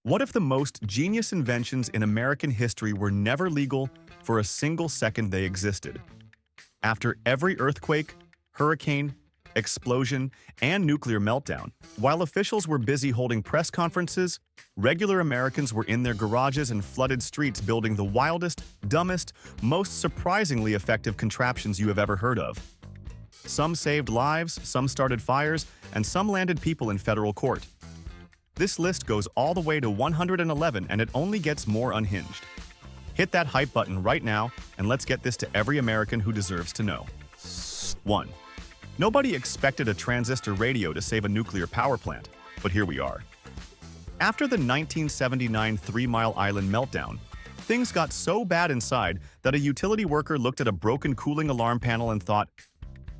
What if the most genius inventions in American history were never legal for a single second they existed? After every earthquake, hurricane, explosion, and nuclear meltdown, while officials were busy holding press conferences, regular Americans were in their garages and flooded streets building the wildest, dumbest, most surprisingly effective contraptions you have ever heard of. Some saved lives, some started fires, and some landed people in federal court. This list goes all the way to 111, and it only gets more unhinged. Hit that hype button right now, and let's get this to every American who deserves to know. 1. Nobody expected a transistor radio to save a nuclear power plant, but here we are. After the 1979 Three Mile Island meltdown, things got so bad inside that a utility worker looked at a broken cooling alarm panel and thought,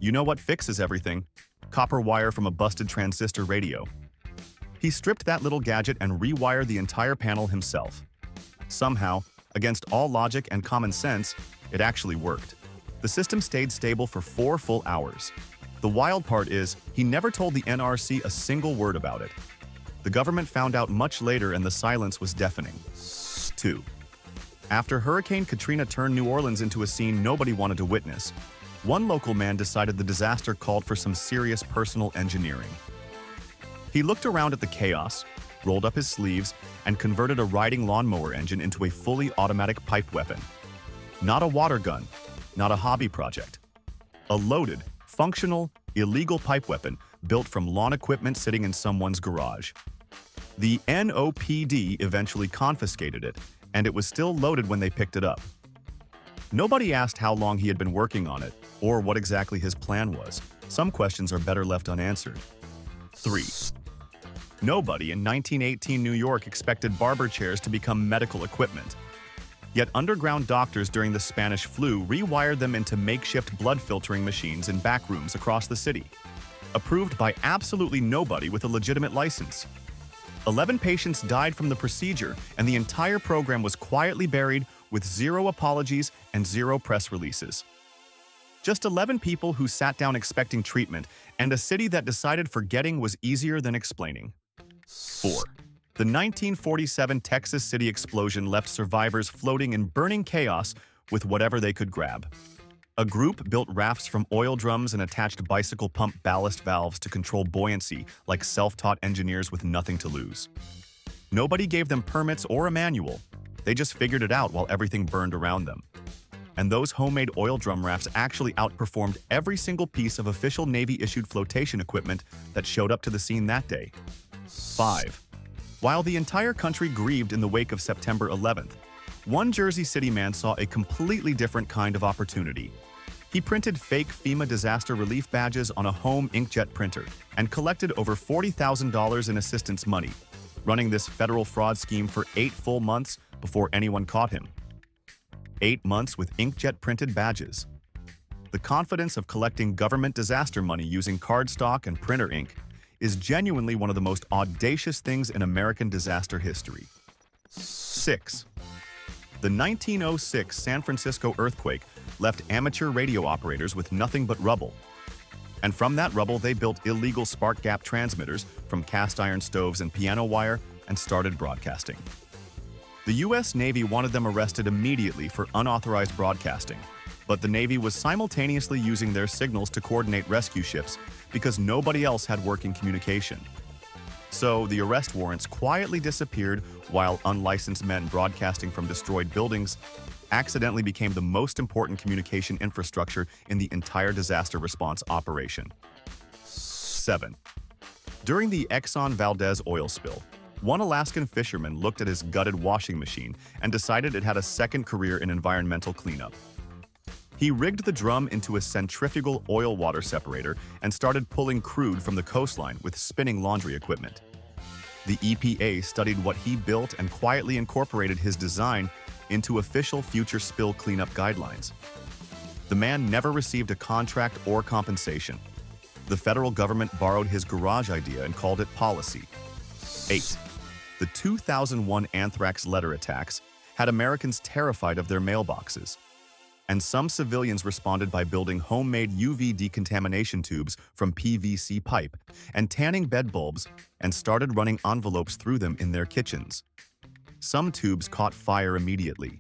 you know what fixes everything? Copper wire from a busted transistor radio. He stripped that little gadget and rewired the entire panel himself. Somehow, against all logic and common sense, it actually worked. The system stayed stable for 4 full hours. The wild part is, he never told the NRC a single word about it. The government found out much later and the silence was deafening. 2. After Hurricane Katrina turned New Orleans into a scene nobody wanted to witness, one local man decided the disaster called for some serious personal engineering. He looked around at the chaos, rolled up his sleeves, and converted a riding lawnmower engine into a fully automatic pipe weapon. Not a water gun, not a hobby project. A loaded, functional, illegal pipe weapon built from lawn equipment sitting in someone's garage. The NOPD eventually confiscated it, and it was still loaded when they picked it up. Nobody asked how long he had been working on it, or what exactly his plan was. Some questions are better left unanswered. 3. Nobody in 1918 New York expected barber chairs to become medical equipment. Yet underground doctors during the Spanish flu rewired them into makeshift blood filtering machines in back rooms across the city, approved by absolutely nobody with a legitimate license. 11 patients died from the procedure, and the entire program was quietly buried with 0 apologies and 0 press releases. Just 11 people who sat down expecting treatment, and a city that decided forgetting was easier than explaining. 4. The 1947 Texas City explosion left survivors floating in burning chaos with whatever they could grab. A group built rafts from oil drums and attached bicycle pump ballast valves to control buoyancy like self-taught engineers with nothing to lose. Nobody gave them permits or a manual. They just figured it out while everything burned around them. And those homemade oil drum rafts actually outperformed every single piece of official Navy-issued flotation equipment that showed up to the scene that day. 5. While the entire country grieved in the wake of September 11th, one Jersey City man saw a completely different kind of opportunity. He printed fake FEMA disaster relief badges on a home inkjet printer and collected over $40,000 in assistance money, running this federal fraud scheme for 8 full months before anyone caught him. 8 months with inkjet printed badges. The confidence of collecting government disaster money using cardstock and printer ink is genuinely one of the most audacious things in American disaster history. 6. The 1906 San Francisco earthquake left amateur radio operators with nothing but rubble. And from that rubble, they built illegal spark gap transmitters from cast iron stoves and piano wire and started broadcasting. The U.S. Navy wanted them arrested immediately for unauthorized broadcasting, but the Navy was simultaneously using their signals to coordinate rescue ships because nobody else had working communication. So the arrest warrants quietly disappeared while unlicensed men broadcasting from destroyed buildings accidentally became the most important communication infrastructure in the entire disaster response operation. 7. During the Exxon Valdez oil spill, one Alaskan fisherman looked at his gutted washing machine and decided it had a second career in environmental cleanup. He rigged the drum into a centrifugal oil water separator and started pulling crude from the coastline with spinning laundry equipment. The EPA studied what he built and quietly incorporated his design into official future spill cleanup guidelines. The man never received a contract or compensation. The federal government borrowed his garage idea and called it policy. 8. The 2001 anthrax letter attacks had Americans terrified of their mailboxes. And some civilians responded by building homemade UV decontamination tubes from PVC pipe and tanning bed bulbs and started running envelopes through them in their kitchens. Some tubes caught fire immediately.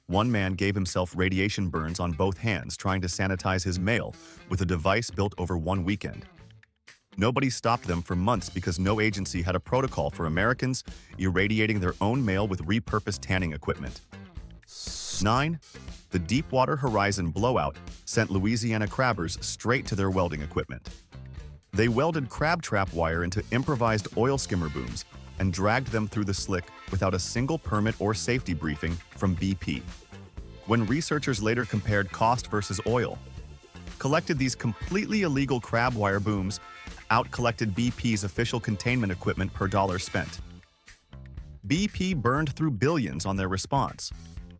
One man gave himself radiation burns on both hands trying to sanitize his mail with a device built over one weekend. Nobody stopped them for months because no agency had a protocol for Americans irradiating their own mail with repurposed tanning equipment. 9. The Deepwater Horizon blowout sent Louisiana crabbers straight to their welding equipment. They welded crab trap wire into improvised oil skimmer booms and dragged them through the slick without a single permit or safety briefing from BP. When researchers later compared cost versus oil, collected these completely illegal crab wire booms, out-collected BP's official containment equipment per dollar spent. BP burned through billions on their response.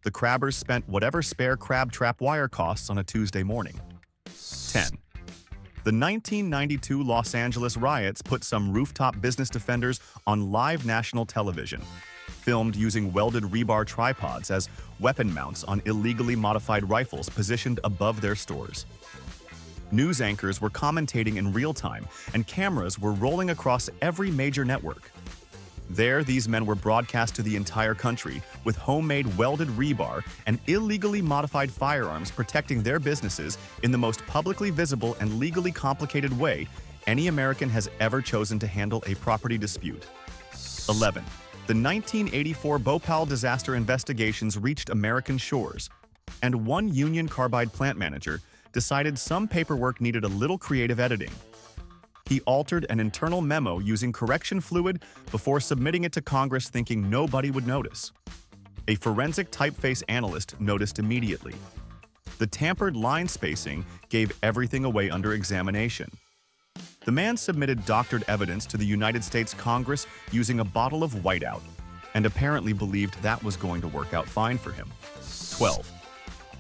The crabbers spent whatever spare crab trap wire costs on a Tuesday morning. 10. The 1992 Los Angeles riots put some rooftop business defenders on live national television, filmed using welded rebar tripods as weapon mounts on illegally modified rifles positioned above their stores. News anchors were commentating in real time, and cameras were rolling across every major network. There, these men were broadcast to the entire country with homemade welded rebar and illegally modified firearms protecting their businesses in the most publicly visible and legally complicated way any American has ever chosen to handle a property dispute. 11. The 1984 Bhopal disaster investigations reached American shores, and one Union Carbide plant manager decided some paperwork needed a little creative editing. He altered an internal memo using correction fluid before submitting it to Congress thinking nobody would notice. A forensic typeface analyst noticed immediately. The tampered line spacing gave everything away under examination. The man submitted doctored evidence to the United States Congress using a bottle of whiteout, and apparently believed that was going to work out fine for him. 12.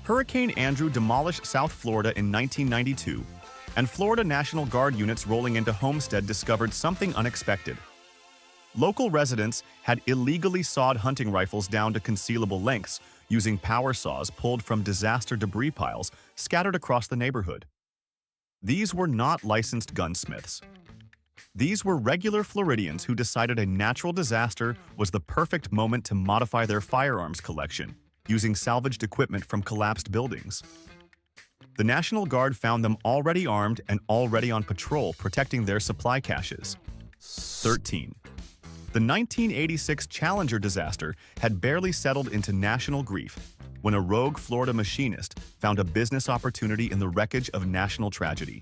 Hurricane Andrew demolished South Florida in 1992, and Florida National Guard units rolling into Homestead discovered something unexpected. Local residents had illegally sawed hunting rifles down to concealable lengths using power saws pulled from disaster debris piles scattered across the neighborhood. These were not licensed gunsmiths. These were regular Floridians who decided a natural disaster was the perfect moment to modify their firearms collection using salvaged equipment from collapsed buildings. The National Guard found them already armed and already on patrol, protecting their supply caches. 13. The 1986 Challenger disaster had barely settled into national grief when a rogue Florida machinist found a business opportunity in the wreckage of national tragedy.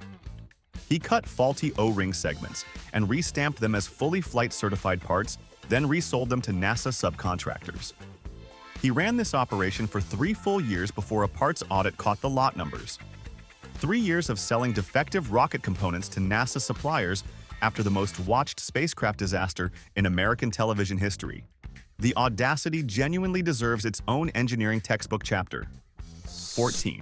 He cut faulty O-ring segments and restamped them as fully flight-certified parts, then resold them to NASA subcontractors. He ran this operation for 3 full years before a parts audit caught the lot numbers. 3 years of selling defective rocket components to NASA suppliers after the most watched spacecraft disaster in American television history. The audacity genuinely deserves its own engineering textbook chapter. 14.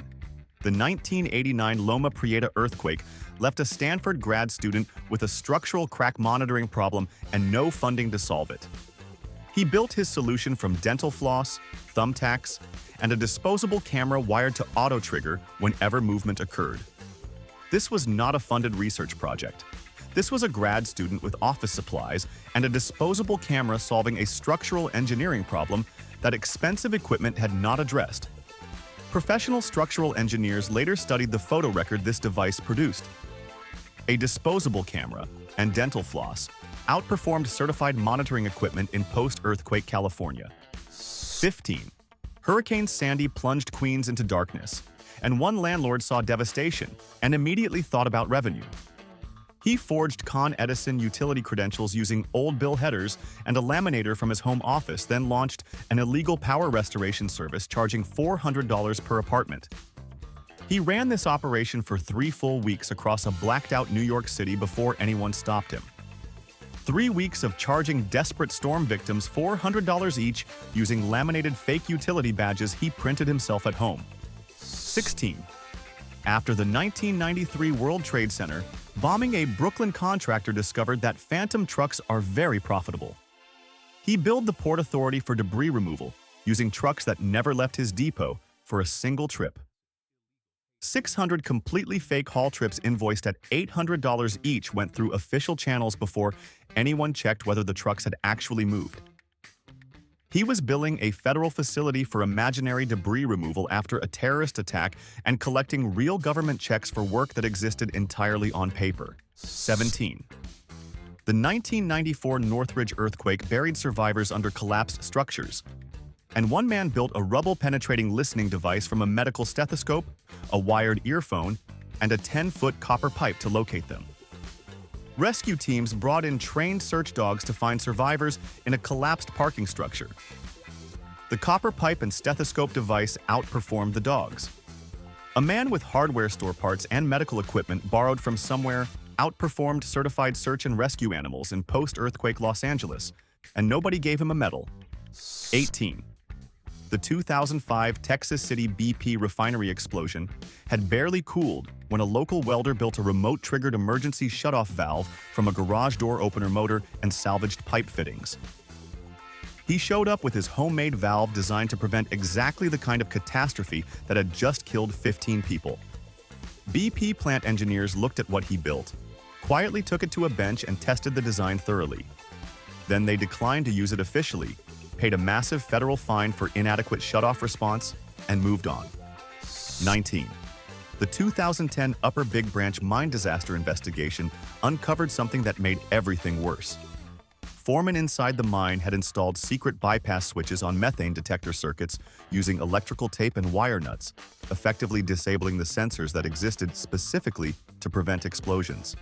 The 1989 Loma Prieta earthquake left a Stanford grad student with a structural crack monitoring problem and no funding to solve it. He built his solution from dental floss, thumbtacks, and a disposable camera wired to auto-trigger whenever movement occurred. This was not a funded research project. This was a grad student with office supplies and a disposable camera solving a structural engineering problem that expensive equipment had not addressed. Professional structural engineers later studied the photo record this device produced. A disposable camera and dental floss outperformed certified monitoring equipment in post-earthquake California. 15. Hurricane Sandy plunged Queens into darkness, and one landlord saw devastation and immediately thought about revenue. He forged Con Edison utility credentials using old bill headers and a laminator from his home office, then launched an illegal power restoration service charging $400 per apartment. He ran this operation for 3 full weeks across a blacked-out New York City before anyone stopped him. 3 weeks of charging desperate storm victims $400 each using laminated fake utility badges he printed himself at home. 16. After the 1993 World Trade Center bombing, a Brooklyn contractor discovered that phantom trucks are very profitable. He billed the Port Authority for debris removal using trucks that never left his depot for a single trip. 600 completely fake haul trips invoiced at $800 each went through official channels before anyone checked whether the trucks had actually moved. He was billing a federal facility for imaginary debris removal after a terrorist attack and collecting real government checks for work that existed entirely on paper. 17. The 1994 Northridge earthquake buried survivors under collapsed structures, and one man built a rubble-penetrating listening device from a medical stethoscope, a wired earphone, and a 10-foot copper pipe to locate them. Rescue teams brought in trained search dogs to find survivors in a collapsed parking structure. The copper pipe and stethoscope device outperformed the dogs. A man with hardware store parts and medical equipment borrowed from somewhere outperformed certified search and rescue animals in post-earthquake Los Angeles, and nobody gave him a medal. 18. The 2005 Texas City BP refinery explosion had barely cooled when a local welder built a remote-triggered emergency shutoff valve from a garage door opener motor and salvaged pipe fittings. He showed up with his homemade valve designed to prevent exactly the kind of catastrophe that had just killed 15 people. BP plant engineers looked at what he built, quietly took it to a bench and tested the design thoroughly. Then they declined to use it officially, paid a massive federal fine for inadequate shutoff response, and moved on. 19. The 2010 Upper Big Branch mine disaster investigation uncovered something that made everything worse. Foremen inside the mine had installed secret bypass switches on methane detector circuits using electrical tape and wire nuts, effectively disabling the sensors that existed specifically to prevent explosions.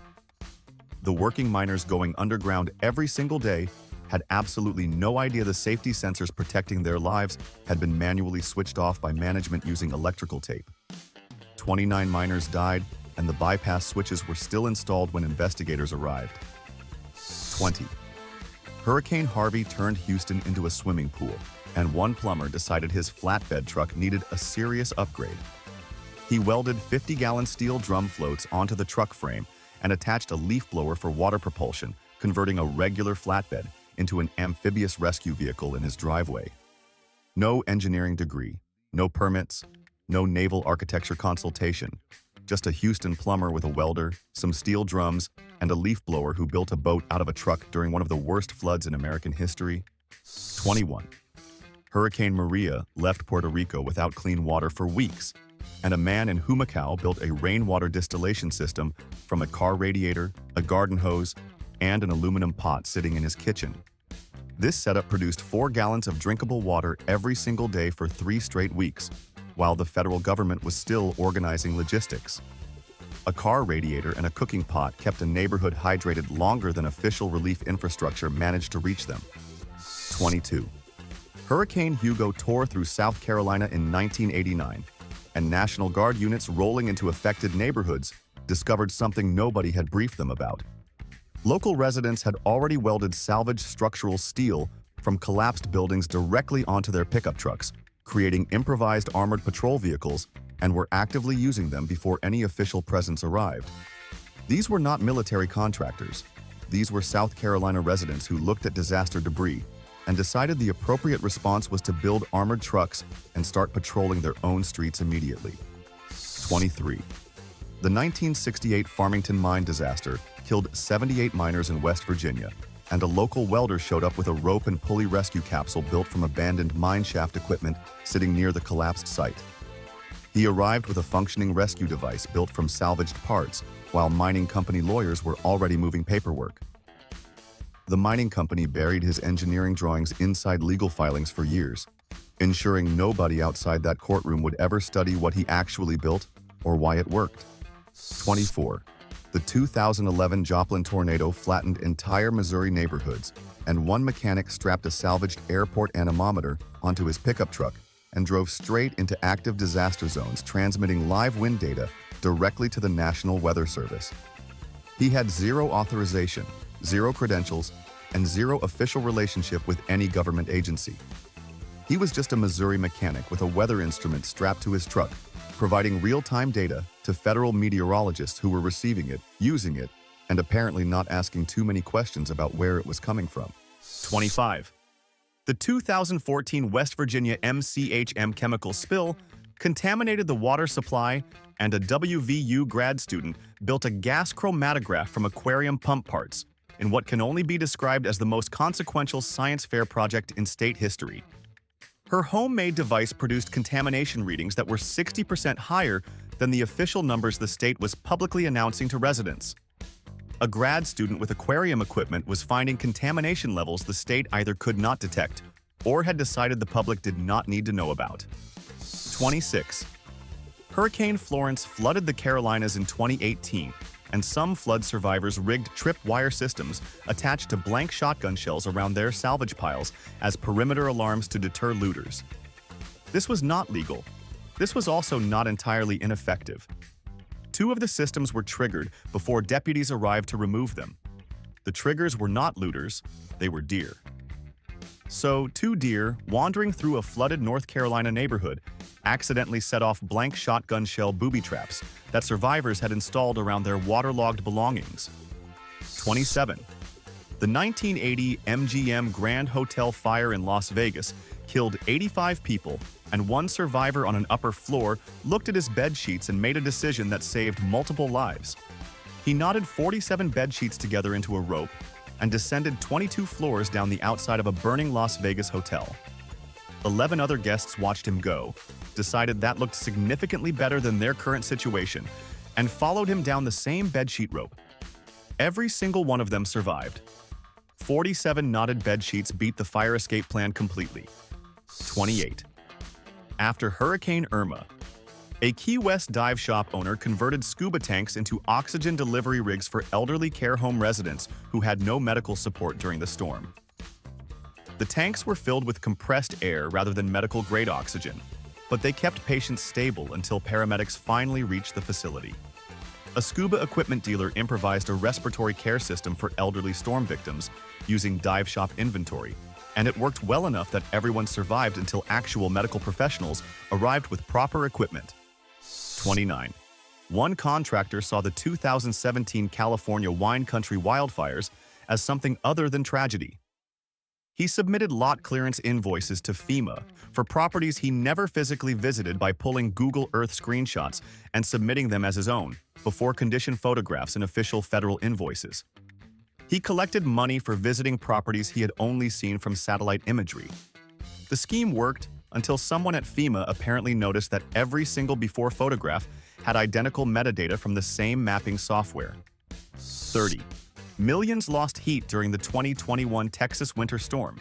The working miners going underground every single day had absolutely no idea the safety sensors protecting their lives had been manually switched off by management using electrical tape. 29 miners died, and the bypass switches were still installed when investigators arrived. 20. Hurricane Harvey turned Houston into a swimming pool, and one plumber decided his flatbed truck needed a serious upgrade. He welded 50-gallon steel drum floats onto the truck frame and attached a leaf blower for water propulsion, converting a regular flatbed into an amphibious rescue vehicle in his driveway. No engineering degree, no permits, no naval architecture consultation, just a Houston plumber with a welder, some steel drums, and a leaf blower who built a boat out of a truck during one of the worst floods in American history. 21. Hurricane Maria left Puerto Rico without clean water for weeks, and a man in Humacao built a rainwater distillation system from a car radiator, a garden hose, and an aluminum pot sitting in his kitchen. This setup produced 4 gallons of drinkable water every single day for 3 straight weeks, while the federal government was still organizing logistics. A car radiator and a cooking pot kept a neighborhood hydrated longer than official relief infrastructure managed to reach them. 22. Hurricane Hugo tore through South Carolina in 1989, and National Guard units rolling into affected neighborhoods discovered something nobody had briefed them about. Local residents had already welded salvaged structural steel from collapsed buildings directly onto their pickup trucks, creating improvised armored patrol vehicles, and were actively using them before any official presence arrived. These were not military contractors. These were South Carolina residents who looked at disaster debris and decided the appropriate response was to build armored trucks and start patrolling their own streets immediately. 23. The 1968 Farmington mine disaster killed 78 miners in West Virginia, and a local welder showed up with a rope and pulley rescue capsule built from abandoned mine shaft equipment sitting near the collapsed site. He arrived with a functioning rescue device built from salvaged parts, while mining company lawyers were already moving paperwork. The mining company buried his engineering drawings inside legal filings for years, ensuring nobody outside that courtroom would ever study what he actually built or why it worked. 24. The 2011 Joplin tornado flattened entire Missouri neighborhoods, and one mechanic strapped a salvaged airport anemometer onto his pickup truck and drove straight into active disaster zones, transmitting live wind data directly to the National Weather Service. He had zero authorization, zero credentials, and zero official relationship with any government agency. He was just a Missouri mechanic with a weather instrument strapped to his truck, providing real-time data to federal meteorologists who were receiving it, using it, and apparently not asking too many questions about where it was coming from. 25. The 2014 West Virginia MCHM chemical spill contaminated the water supply, and a WVU grad student built a gas chromatograph from aquarium pump parts, in what can only be described as the most consequential science fair project in state history. Her homemade device produced contamination readings that were 60% higher than the official numbers the state was publicly announcing to residents. A grad student with aquarium equipment was finding contamination levels the state either could not detect or had decided the public did not need to know about. 26. Hurricane Florence flooded the Carolinas in 2018, and some flood survivors rigged tripwire systems attached to blank shotgun shells around their salvage piles as perimeter alarms to deter looters. This was not legal. This was also not entirely ineffective. 2 of the systems were triggered before deputies arrived to remove them. The triggers were not looters, they were deer. So, 2 deer, wandering through a flooded North Carolina neighborhood, accidentally set off blank shotgun shell booby traps that survivors had installed around their waterlogged belongings. 27. The 1980 MGM Grand Hotel fire in Las Vegas killed 85 people, and one survivor on an upper floor looked at his bed sheets and made a decision that saved multiple lives. He knotted 47 bed sheets together into a rope and descended 22 floors down the outside of a burning Las Vegas hotel. 11 other guests watched him go, decided that looked significantly better than their current situation, and followed him down the same bedsheet rope. Every single one of them survived. 47 knotted bed sheets beat the fire escape plan completely. 28. After Hurricane Irma, a Key West dive shop owner converted scuba tanks into oxygen delivery rigs for elderly care home residents who had no medical support during the storm. The tanks were filled with compressed air rather than medical-grade oxygen, but they kept patients stable until paramedics finally reached the facility. A scuba equipment dealer improvised a respiratory care system for elderly storm victims using dive shop inventory, and it worked well enough that everyone survived until actual medical professionals arrived with proper equipment. 29. One contractor saw the 2017 California wine country wildfires as something other than tragedy. He submitted lot clearance invoices to FEMA for properties he never physically visited by pulling Google Earth screenshots and submitting them as his own, before condition photographs and official federal invoices. He collected money for visiting properties he had only seen from satellite imagery. The scheme worked until someone at FEMA apparently noticed that every single before photograph had identical metadata from the same mapping software. 30. Millions lost heat during the 2021 Texas winter storm,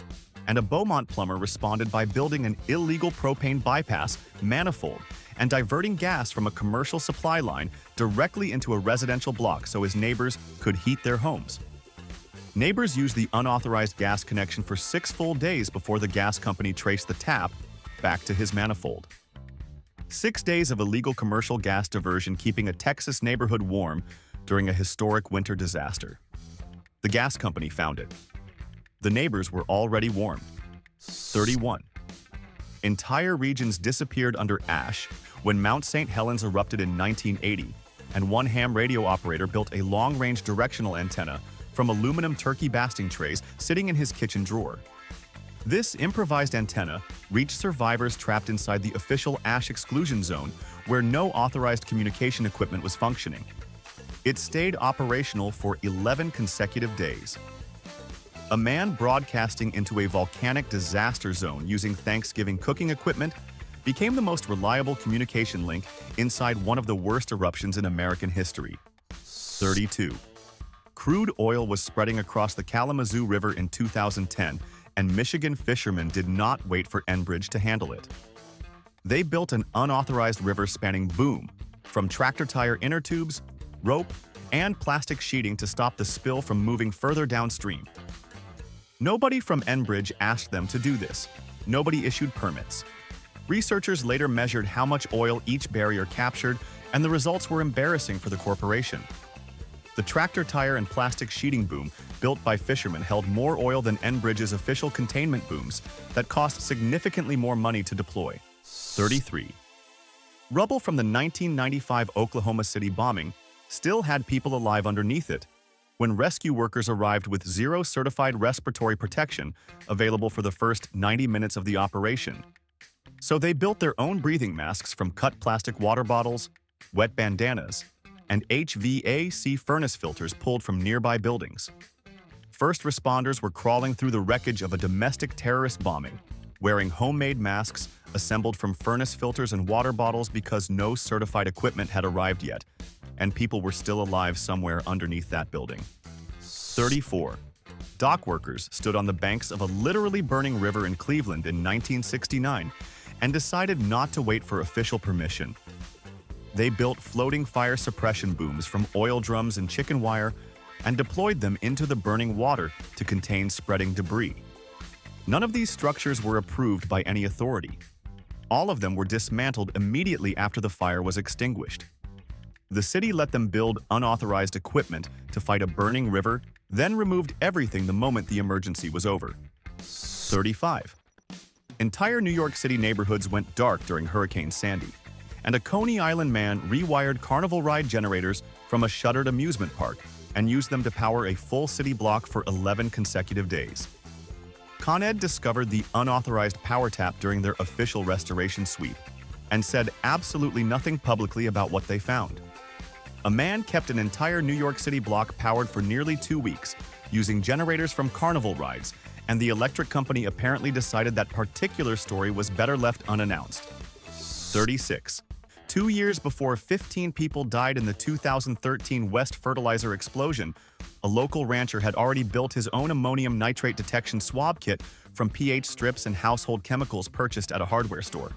and a Beaumont plumber responded by building an illegal propane bypass manifold and diverting gas from a commercial supply line directly into a residential block so his neighbors could heat their homes. Neighbors used the unauthorized gas connection for 6 full days before the gas company traced the tap back to his manifold. 6 days of illegal commercial gas diversion keeping a Texas neighborhood warm during a historic winter disaster. The gas company found it. The neighbors were already warm. 31. Entire regions disappeared under ash when Mount St. Helens erupted in 1980, and one ham radio operator built a long-range directional antenna from aluminum turkey basting trays sitting in his kitchen drawer. This improvised antenna reached survivors trapped inside the official ash exclusion zone where no authorized communication equipment was functioning. It stayed operational for 11 consecutive days. A man broadcasting into a volcanic disaster zone using Thanksgiving cooking equipment became the most reliable communication link inside one of the worst eruptions in American history. 32. Crude oil was spreading across the Kalamazoo River in 2010, and Michigan fishermen did not wait for Enbridge to handle it. They built an unauthorized river-spanning boom from tractor tire inner tubes, rope, and plastic sheeting to stop the spill from moving further downstream. Nobody from Enbridge asked them to do this. Nobody issued permits. Researchers later measured how much oil each barrier captured, and the results were embarrassing for the corporation. The tractor tire and plastic sheeting boom built by fishermen held more oil than Enbridge's official containment booms that cost significantly more money to deploy. 33. Rubble from the 1995 Oklahoma City bombing still had people alive underneath it when rescue workers arrived with 0 certified respiratory protection available for the first 90 minutes of the operation. So they built their own breathing masks from cut plastic water bottles, wet bandanas, and HVAC furnace filters pulled from nearby buildings. First responders were crawling through the wreckage of a domestic terrorist bombing, wearing homemade masks assembled from furnace filters and water bottles because no certified equipment had arrived yet, and people were still alive somewhere underneath that building. 34. Dock workers stood on the banks of a literally burning river in Cleveland in 1969 and decided not to wait for official permission. They built floating fire suppression booms from oil drums and chicken wire and deployed them into the burning water to contain spreading debris. None of these structures were approved by any authority. All of them were dismantled immediately after the fire was extinguished. The city let them build unauthorized equipment to fight a burning river, then removed everything the moment the emergency was over. 35. Entire New York City neighborhoods went dark during Hurricane Sandy, and a Coney Island man rewired carnival ride generators from a shuttered amusement park and used them to power a full city block for 11 consecutive days. Con Ed discovered the unauthorized power tap during their official restoration sweep and said absolutely nothing publicly about what they found. A man kept an entire New York City block powered for nearly 2 weeks, using generators from carnival rides, and the electric company apparently decided that particular story was better left unannounced. 36. 2 years before 15 people died in the 2013 West fertilizer explosion, a local rancher had already built his own ammonium nitrate detection swab kit from pH strips and household chemicals purchased at a hardware store.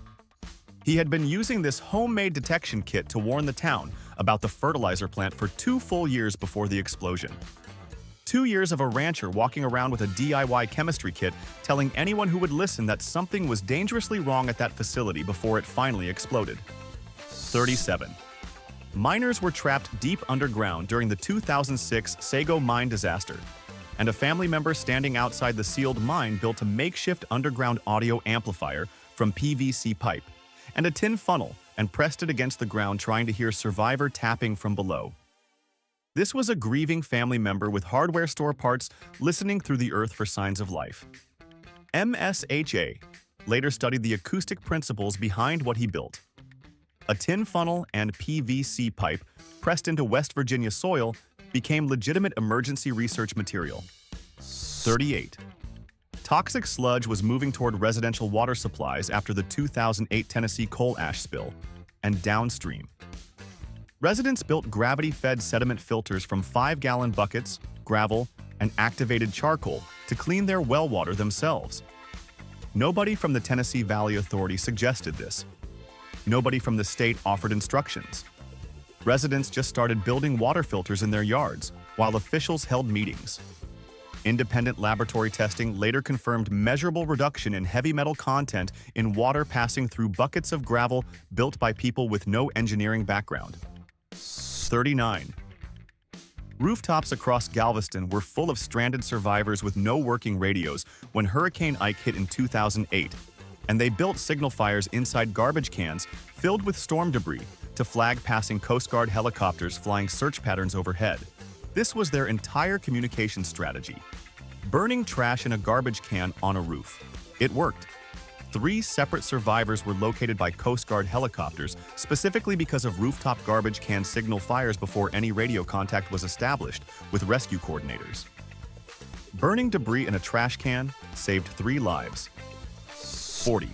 He had been using this homemade detection kit to warn the town about the fertilizer plant for 2 full years before the explosion. 2 years of a rancher walking around with a DIY chemistry kit telling anyone who would listen that something was dangerously wrong at that facility before it finally exploded. 37. Miners were trapped deep underground during the 2006 Sago mine disaster, and a family member standing outside the sealed mine built a makeshift underground audio amplifier from PVC pipe and a tin funnel and pressed it against the ground trying to hear survivor tapping from below. This was a grieving family member with hardware store parts listening through the earth for signs of life. MSHA later studied the acoustic principles behind what he built. A tin funnel and PVC pipe pressed into West Virginia soil became legitimate emergency research material. 38. Toxic sludge was moving toward residential water supplies after the 2008 Tennessee coal ash spill, and downstream. Residents built gravity-fed sediment filters from 5-gallon buckets, gravel, and activated charcoal to clean their well water themselves. Nobody from the Tennessee Valley Authority suggested this. Nobody from the state offered instructions. Residents just started building water filters in their yards, while officials held meetings. Independent laboratory testing later confirmed measurable reduction in heavy metal content in water passing through buckets of gravel built by people with no engineering background. 39. Rooftops across Galveston were full of stranded survivors with no working radios when Hurricane Ike hit in 2008, and they built signal fires inside garbage cans filled with storm debris to flag passing Coast Guard helicopters flying search patterns overhead. This was their entire communication strategy. Burning trash in a garbage can on a roof. It worked. 3 separate survivors were located by Coast Guard helicopters specifically because of rooftop garbage can signal fires before any radio contact was established with rescue coordinators. Burning debris in a trash can saved 3 lives. 40.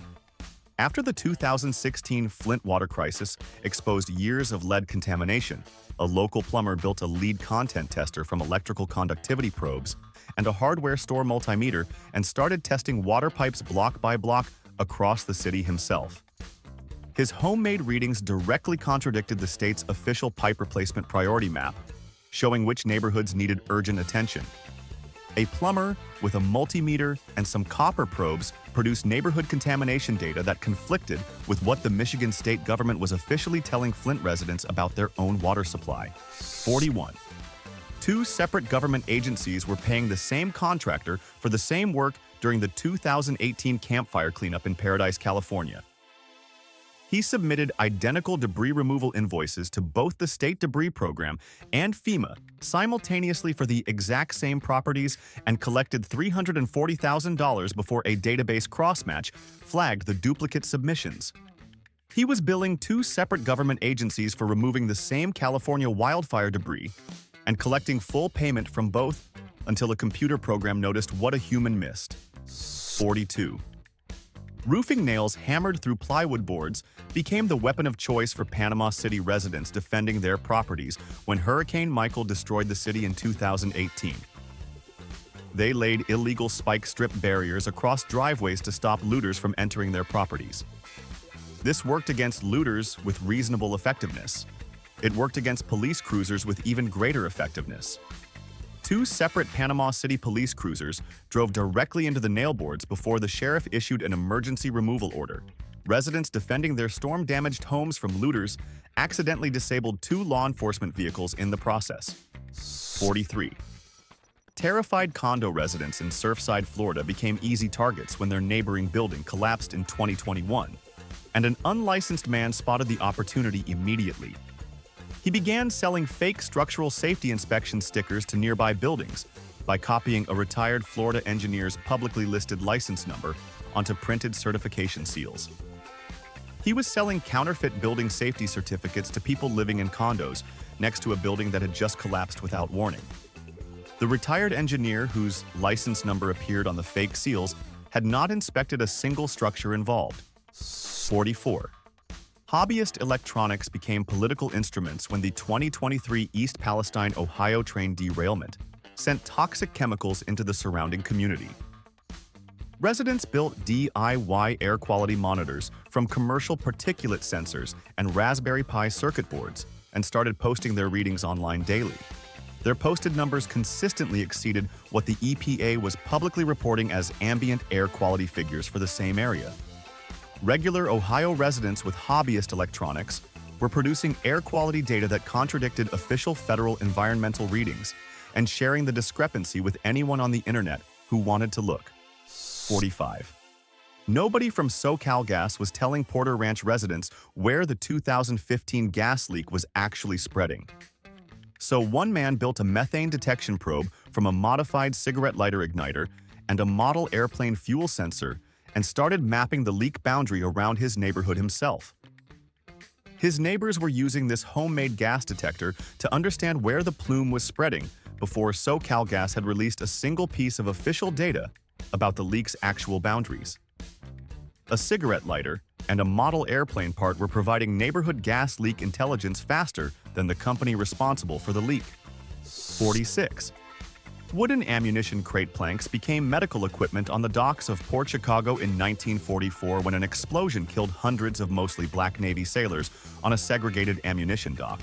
After the 2016 Flint water crisis exposed years of lead contamination, a local plumber built a lead content tester from electrical conductivity probes and a hardware store multimeter and started testing water pipes block by block across the city himself. His homemade readings directly contradicted the state's official pipe replacement priority map, showing which neighborhoods needed urgent attention. A plumber with a multimeter and some copper probes produced neighborhood contamination data that conflicted with what the Michigan state government was officially telling Flint residents about their own water supply. 41. 2 separate government agencies were paying the same contractor for the same work during the 2018 campfire cleanup in Paradise, California. He submitted identical debris removal invoices to both the State Debris Program and FEMA simultaneously for the exact same properties and collected $340,000 before a database crossmatch flagged the duplicate submissions. He was billing 2 separate government agencies for removing the same California wildfire debris and collecting full payment from both until a computer program noticed what a human missed. 42. Roofing nails hammered through plywood boards became the weapon of choice for Panama City residents defending their properties when Hurricane Michael destroyed the city in 2018. They laid illegal spike strip barriers across driveways to stop looters from entering their properties. This worked against looters with reasonable effectiveness. It worked against police cruisers with even greater effectiveness. Two separate Panama City police cruisers drove directly into the nail boards before the sheriff issued an emergency removal order. Residents defending their storm-damaged homes from looters accidentally disabled two law enforcement vehicles in the process. 43. Terrified condo residents in Surfside, Florida became easy targets when their neighboring building collapsed in 2021, and an unlicensed man spotted the opportunity immediately. He began selling fake structural safety inspection stickers to nearby buildings by copying a retired Florida engineer's publicly listed license number onto printed certification seals. He was selling counterfeit building safety certificates to people living in condos next to a building that had just collapsed without warning. The retired engineer, whose license number appeared on the fake seals, had not inspected a single structure involved. 44. Hobbyist electronics became political instruments when the 2023 East Palestine, Ohio train derailment sent toxic chemicals into the surrounding community. Residents built DIY air quality monitors from commercial particulate sensors and Raspberry Pi circuit boards and started posting their readings online daily. Their posted numbers consistently exceeded what the EPA was publicly reporting as ambient air quality figures for the same area. Regular Ohio residents with hobbyist electronics were producing air quality data that contradicted official federal environmental readings and sharing the discrepancy with anyone on the internet who wanted to look. 45. Nobody from SoCalGas was telling Porter Ranch residents where the 2015 gas leak was actually spreading. So one man built a methane detection probe from a modified cigarette lighter igniter and a model airplane fuel sensor and started mapping the leak boundary around his neighborhood himself. His neighbors were using this homemade gas detector to understand where the plume was spreading before SoCalGas had released a single piece of official data about the leak's actual boundaries. A cigarette lighter and a model airplane part were providing neighborhood gas leak intelligence faster than the company responsible for the leak. 46. Wooden ammunition crate planks became medical equipment on the docks of Port Chicago in 1944 when an explosion killed hundreds of mostly black Navy sailors on a segregated ammunition dock.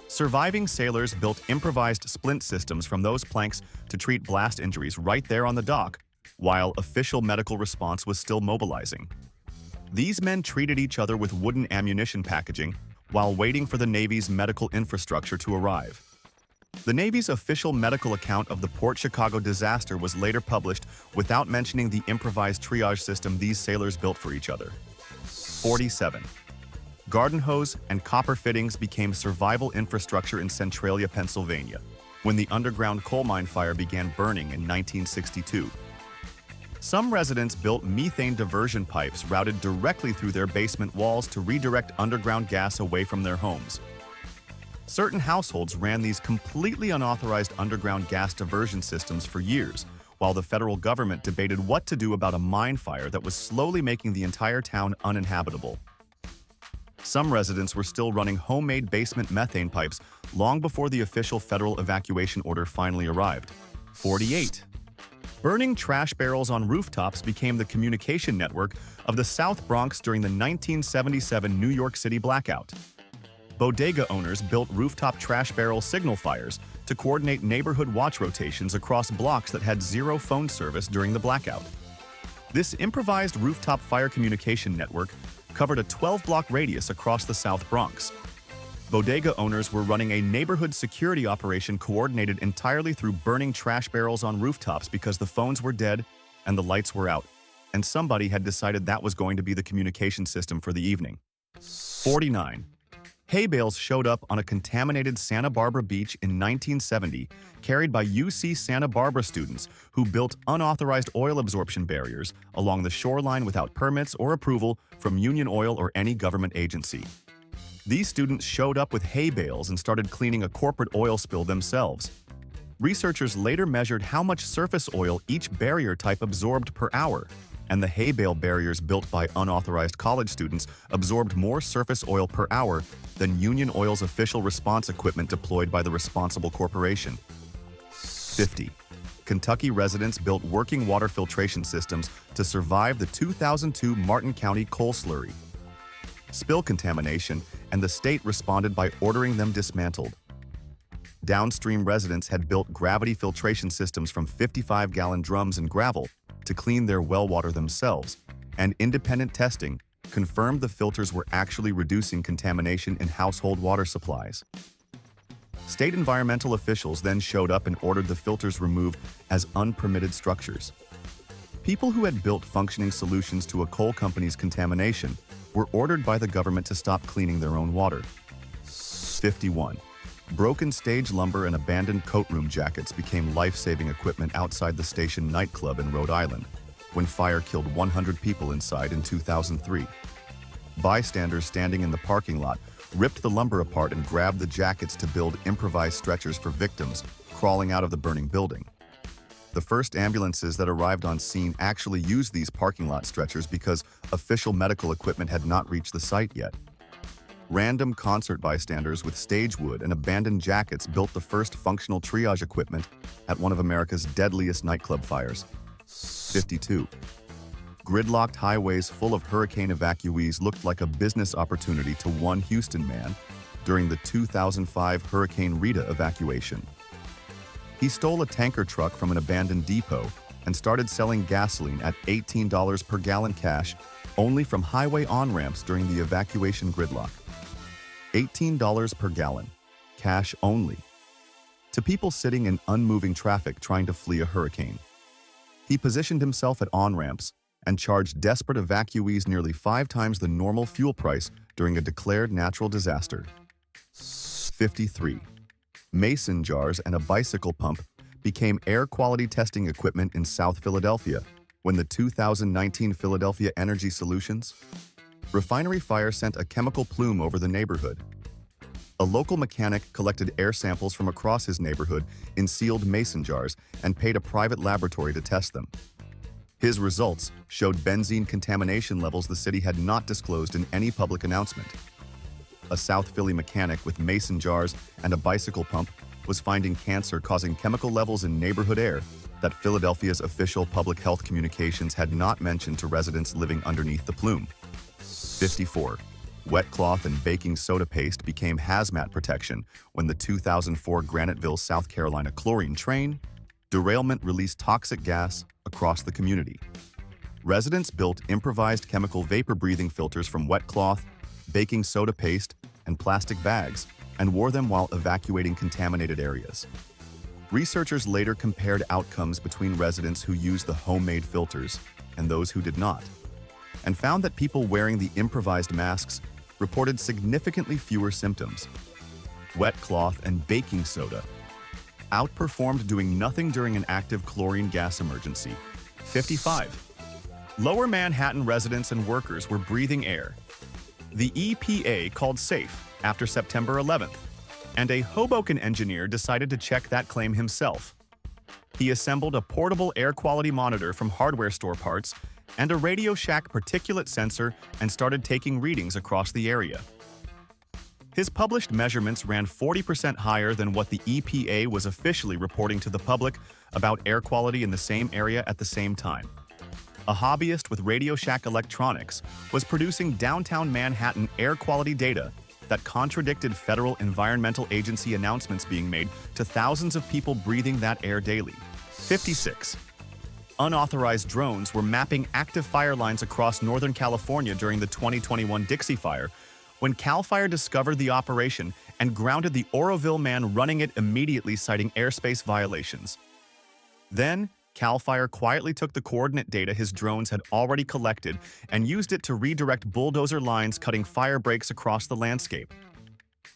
Surviving sailors built improvised splint systems from those planks to treat blast injuries right there on the dock, while official medical response was still mobilizing. These men treated each other with wooden ammunition packaging while waiting for the Navy's medical infrastructure to arrive. The Navy's official medical account of the Port Chicago disaster was later published without mentioning the improvised triage system these sailors built for each other. 47. Garden hose and copper fittings became survival infrastructure in Centralia, Pennsylvania, when the underground coal mine fire began burning in 1962. Some residents built methane diversion pipes routed directly through their basement walls to redirect underground gas away from their homes. Certain households ran these completely unauthorized underground gas diversion systems for years, while the federal government debated what to do about a mine fire that was slowly making the entire town uninhabitable. Some residents were still running homemade basement methane pipes long before the official federal evacuation order finally arrived. 48. Burning trash barrels on rooftops became the communication network of the South Bronx during the 1977 New York City blackout. Bodega owners built rooftop trash barrel signal fires to coordinate neighborhood watch rotations across blocks that had zero phone service during the blackout. This improvised rooftop fire communication network covered a 12-block radius across the South Bronx. Bodega owners were running a neighborhood security operation coordinated entirely through burning trash barrels on rooftops because the phones were dead and the lights were out, and somebody had decided that was going to be the communication system for the evening. 49. Hay bales showed up on a contaminated Santa Barbara beach in 1970, carried by UC Santa Barbara students who built unauthorized oil absorption barriers along the shoreline without permits or approval from Union Oil or any government agency. These students showed up with hay bales and started cleaning a corporate oil spill themselves. Researchers later measured how much surface oil each barrier type absorbed per hour, and the hay bale barriers built by unauthorized college students absorbed more surface oil per hour than Union Oil's official response equipment deployed by the responsible corporation. 50. Kentucky residents built working water filtration systems to survive the 2002 Martin County coal slurry. Spill contamination, and the state responded by ordering them dismantled. Downstream residents had built gravity filtration systems from 55-gallon drums and gravel to clean their well water themselves, and independent testing confirmed the filters were actually reducing contamination in household water supplies. State environmental officials then showed up and ordered the filters removed as unpermitted structures. People who had built functioning solutions to a coal company's contamination were ordered by the government to stop cleaning their own water. 51. Broken stage lumber and abandoned coatroom jackets became life-saving equipment outside the Station nightclub in Rhode Island, when fire killed 100 people inside in 2003. Bystanders standing in the parking lot ripped the lumber apart and grabbed the jackets to build improvised stretchers for victims crawling out of the burning building. The first ambulances that arrived on scene actually used these parking lot stretchers because official medical equipment had not reached the site yet. Random concert bystanders with stage wood and abandoned jackets built the first functional triage equipment at one of America's deadliest nightclub fires. 52. Gridlocked highways full of hurricane evacuees looked like a business opportunity to one Houston man during the 2005 Hurricane Rita evacuation. He stole a tanker truck from an abandoned depot and started selling gasoline at $18 per gallon cash only from highway on-ramps during the evacuation gridlock. $18 per gallon, cash only, to people sitting in unmoving traffic trying to flee a hurricane. He positioned himself at on-ramps and charged desperate evacuees nearly 5 times the normal fuel price during a declared natural disaster. 53. Mason jars and a bicycle pump became air quality testing equipment in South Philadelphia when the 2019 Philadelphia Energy Solutions refinery fire sent a chemical plume over the neighborhood. A local mechanic collected air samples from across his neighborhood in sealed mason jars and paid a private laboratory to test them. His results showed benzene contamination levels the city had not disclosed in any public announcement. A South Philly mechanic with mason jars and a bicycle pump was finding cancer-causing chemical levels in neighborhood air that Philadelphia's official public health communications had not mentioned to residents living underneath the plume. 54. Wet cloth and baking soda paste became hazmat protection when the 2004 Graniteville, South Carolina chlorine train derailment released toxic gas across the community. Residents built improvised chemical vapor-breathing filters from wet cloth, baking soda paste, and plastic bags, and wore them while evacuating contaminated areas. Researchers later compared outcomes between residents who used the homemade filters and those who did not, and found that people wearing the improvised masks reported significantly fewer symptoms. Wet cloth and baking soda outperformed doing nothing during an active chlorine gas emergency. 55. Lower Manhattan residents and workers were breathing air the EPA called safe after September 11th, and a Hoboken engineer decided to check that claim himself. He assembled a portable air quality monitor from hardware store parts and a Radio Shack particulate sensor and started taking readings across the area. His published measurements ran 40% higher than what the EPA was officially reporting to the public about air quality in the same area at the same time. A hobbyist with Radio Shack Electronics was producing downtown Manhattan air quality data that contradicted federal environmental agency announcements being made to thousands of people breathing that air daily. 56. Unauthorized drones were mapping active fire lines across Northern California during the 2021 Dixie Fire, when CAL FIRE discovered the operation and grounded the Oroville man running it immediately, citing airspace violations. Then, CAL FIRE quietly took the coordinate data his drones had already collected and used it to redirect bulldozer lines cutting fire breaks across the landscape.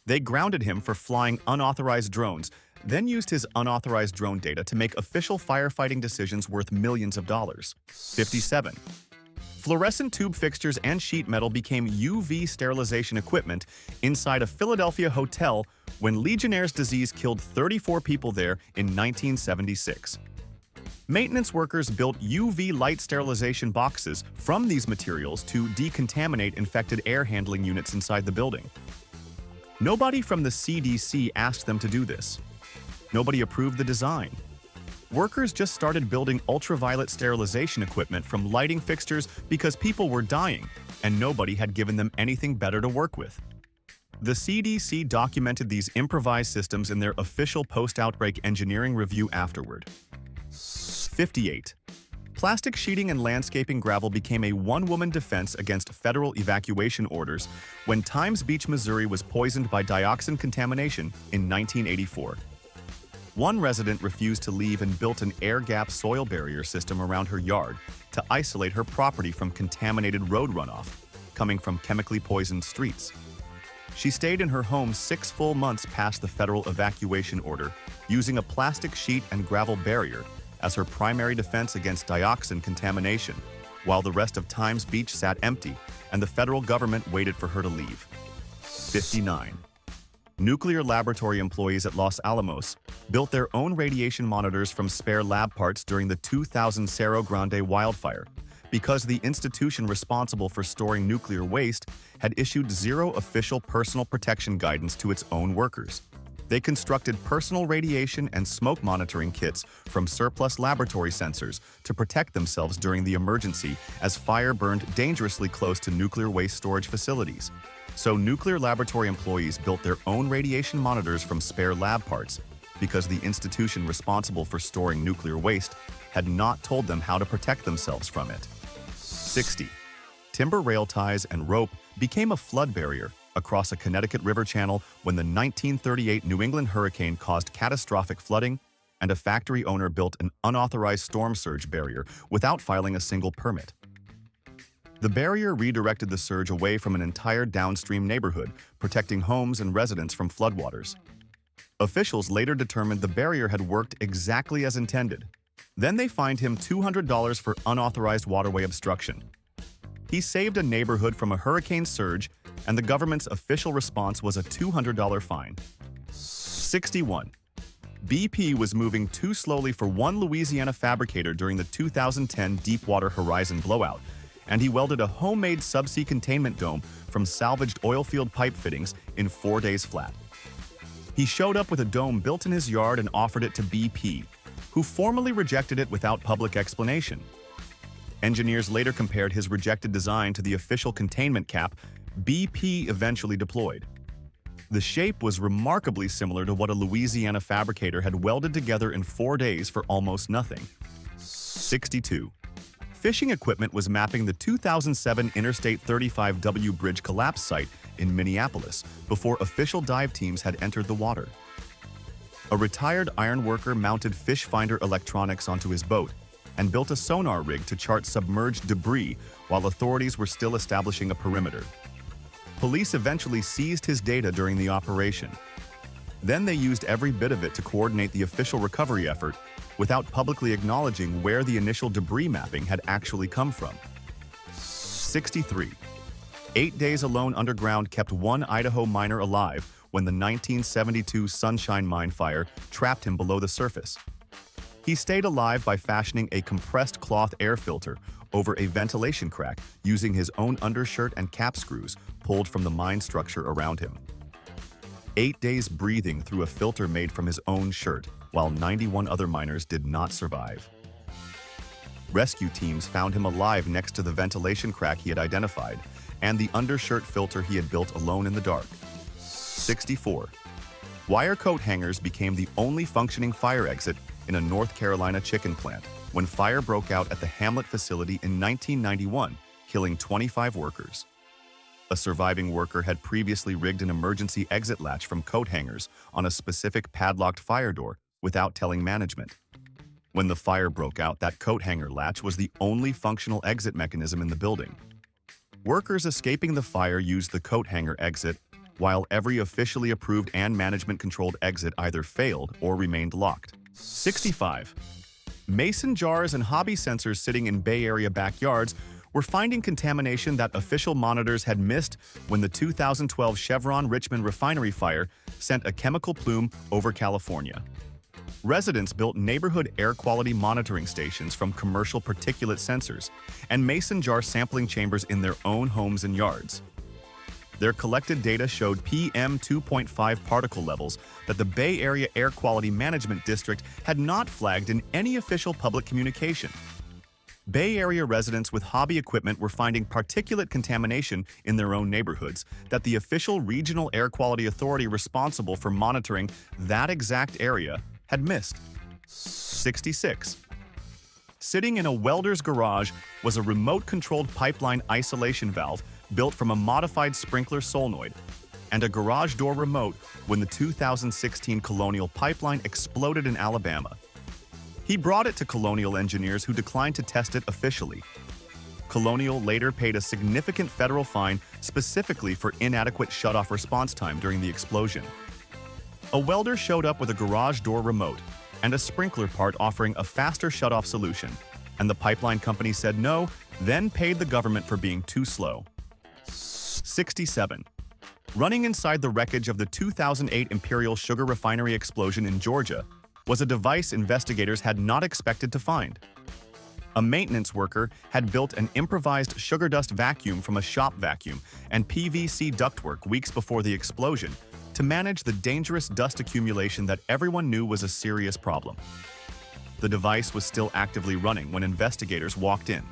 They grounded him for flying unauthorized drones, then used his unauthorized drone data to make official firefighting decisions worth millions of dollars. 57. Fluorescent tube fixtures and sheet metal became UV sterilization equipment inside a Philadelphia hotel when Legionnaire's disease killed 34 people there in 1976. Maintenance workers built UV light sterilization boxes from these materials to decontaminate infected air handling units inside the building. Nobody from the CDC asked them to do this. Nobody approved the design. Workers just started building ultraviolet sterilization equipment from lighting fixtures because people were dying, and nobody had given them anything better to work with. The CDC documented these improvised systems in their official post-outbreak engineering review afterward. 58. Plastic sheeting and landscaping gravel became a one-woman defense against federal evacuation orders when Times Beach, Missouri was poisoned by dioxin contamination in 1984. One resident refused to leave and built an air-gap soil barrier system around her yard to isolate her property from contaminated road runoff coming from chemically poisoned streets. She stayed in her home 6 full months past the federal evacuation order, using a plastic sheet and gravel barrier as her primary defense against dioxin contamination, while the rest of Times Beach sat empty and the federal government waited for her to leave. 59. Nuclear laboratory employees at Los Alamos built their own radiation monitors from spare lab parts during the 2000 Cerro Grande wildfire because the institution responsible for storing nuclear waste had issued zero official personal protection guidance to its own workers. They constructed personal radiation and smoke monitoring kits from surplus laboratory sensors to protect themselves during the emergency as fire burned dangerously close to nuclear waste storage facilities. So nuclear laboratory employees built their own radiation monitors from spare lab parts because the institution responsible for storing nuclear waste had not told them how to protect themselves from it. 60. Timber rail ties and rope became a flood barrier across a Connecticut River channel when the 1938 New England hurricane caused catastrophic flooding and a factory owner built an unauthorized storm surge barrier without filing a single permit. The barrier redirected the surge away from an entire downstream neighborhood, protecting homes and residents from floodwaters. Officials later determined the barrier had worked exactly as intended. Then they fined him $200 for unauthorized waterway obstruction. He saved a neighborhood from a hurricane surge, and the government's official response was a $200 fine. 61. BP was moving too slowly for one Louisiana fabricator during the 2010 Deepwater Horizon blowout, and he welded a homemade subsea containment dome from salvaged oilfield pipe fittings in 4 days flat. He showed up with a dome built in his yard and offered it to BP, who formally rejected it without public explanation. Engineers later compared his rejected design to the official containment cap BP eventually deployed. The shape was remarkably similar to what a Louisiana fabricator had welded together in 4 days for almost nothing. 62. Fishing equipment was mapping the 2007 Interstate 35W bridge collapse site in Minneapolis before official dive teams had entered the water. A retired iron worker mounted fish finder electronics onto his boat and built a sonar rig to chart submerged debris while authorities were still establishing a perimeter. Police eventually seized his data during the operation. Then they used every bit of it to coordinate the official recovery effort without publicly acknowledging where the initial debris mapping had actually come from. 63. 8 days alone underground kept one Idaho miner alive when the 1972 Sunshine Mine fire trapped him below the surface. He stayed alive by fashioning a compressed cloth air filter over a ventilation crack using his own undershirt and cap screws pulled from the mine structure around him. 8 days breathing through a filter made from his own shirt, while 91 other miners did not survive. Rescue teams found him alive next to the ventilation crack he had identified and the undershirt filter he had built alone in the dark. 64. Wire coat hangers became the only functioning fire exit in a North Carolina chicken plant when fire broke out at the Hamlet facility in 1991, killing 25 workers. A surviving worker had previously rigged an emergency exit latch from coat hangers on a specific padlocked fire door without telling management. When the fire broke out, that coat hanger latch was the only functional exit mechanism in the building. Workers escaping the fire used the coat hanger exit, while every officially approved and management-controlled exit either failed or remained locked. 65. Mason jars and hobby sensors sitting in Bay Area backyards were finding contamination that official monitors had missed when the 2012 Chevron Richmond refinery fire sent a chemical plume over California. Residents built neighborhood air quality monitoring stations from commercial particulate sensors and mason jar sampling chambers in their own homes and yards. Their collected data showed PM 2.5 particle levels that the Bay Area Air Quality Management District had not flagged in any official public communication. Bay Area residents with hobby equipment were finding particulate contamination in their own neighborhoods that the official regional air quality authority responsible for monitoring that exact area had missed. 66. Sitting in a welder's garage was a remote-controlled pipeline isolation valve built from a modified sprinkler solenoid and a garage door remote when the 2016 Colonial pipeline exploded in Alabama. He brought it to Colonial engineers who declined to test it officially. Colonial later paid a significant federal fine specifically for inadequate shutoff response time during the explosion. A welder showed up with a garage door remote and a sprinkler part offering a faster shutoff solution, and the pipeline company said no, then paid the government for being too slow. 67. Running inside the wreckage of the 2008 Imperial Sugar Refinery explosion in Georgia was a device investigators had not expected to find. A maintenance worker had built an improvised sugar dust vacuum from a shop vacuum and PVC ductwork weeks before the explosion to manage the dangerous dust accumulation that everyone knew was a serious problem. The device was still actively running when investigators walked in.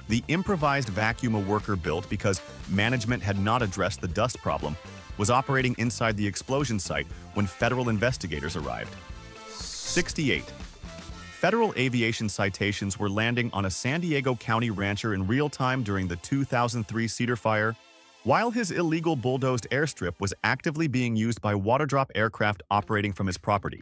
The improvised vacuum a worker built because management had not addressed the dust problem was operating inside the explosion site when federal investigators arrived. 68. Federal aviation citations were landing on a San Diego County rancher in real time during the 2003 Cedar Fire, while his illegal bulldozed airstrip was actively being used by water-drop aircraft operating from his property.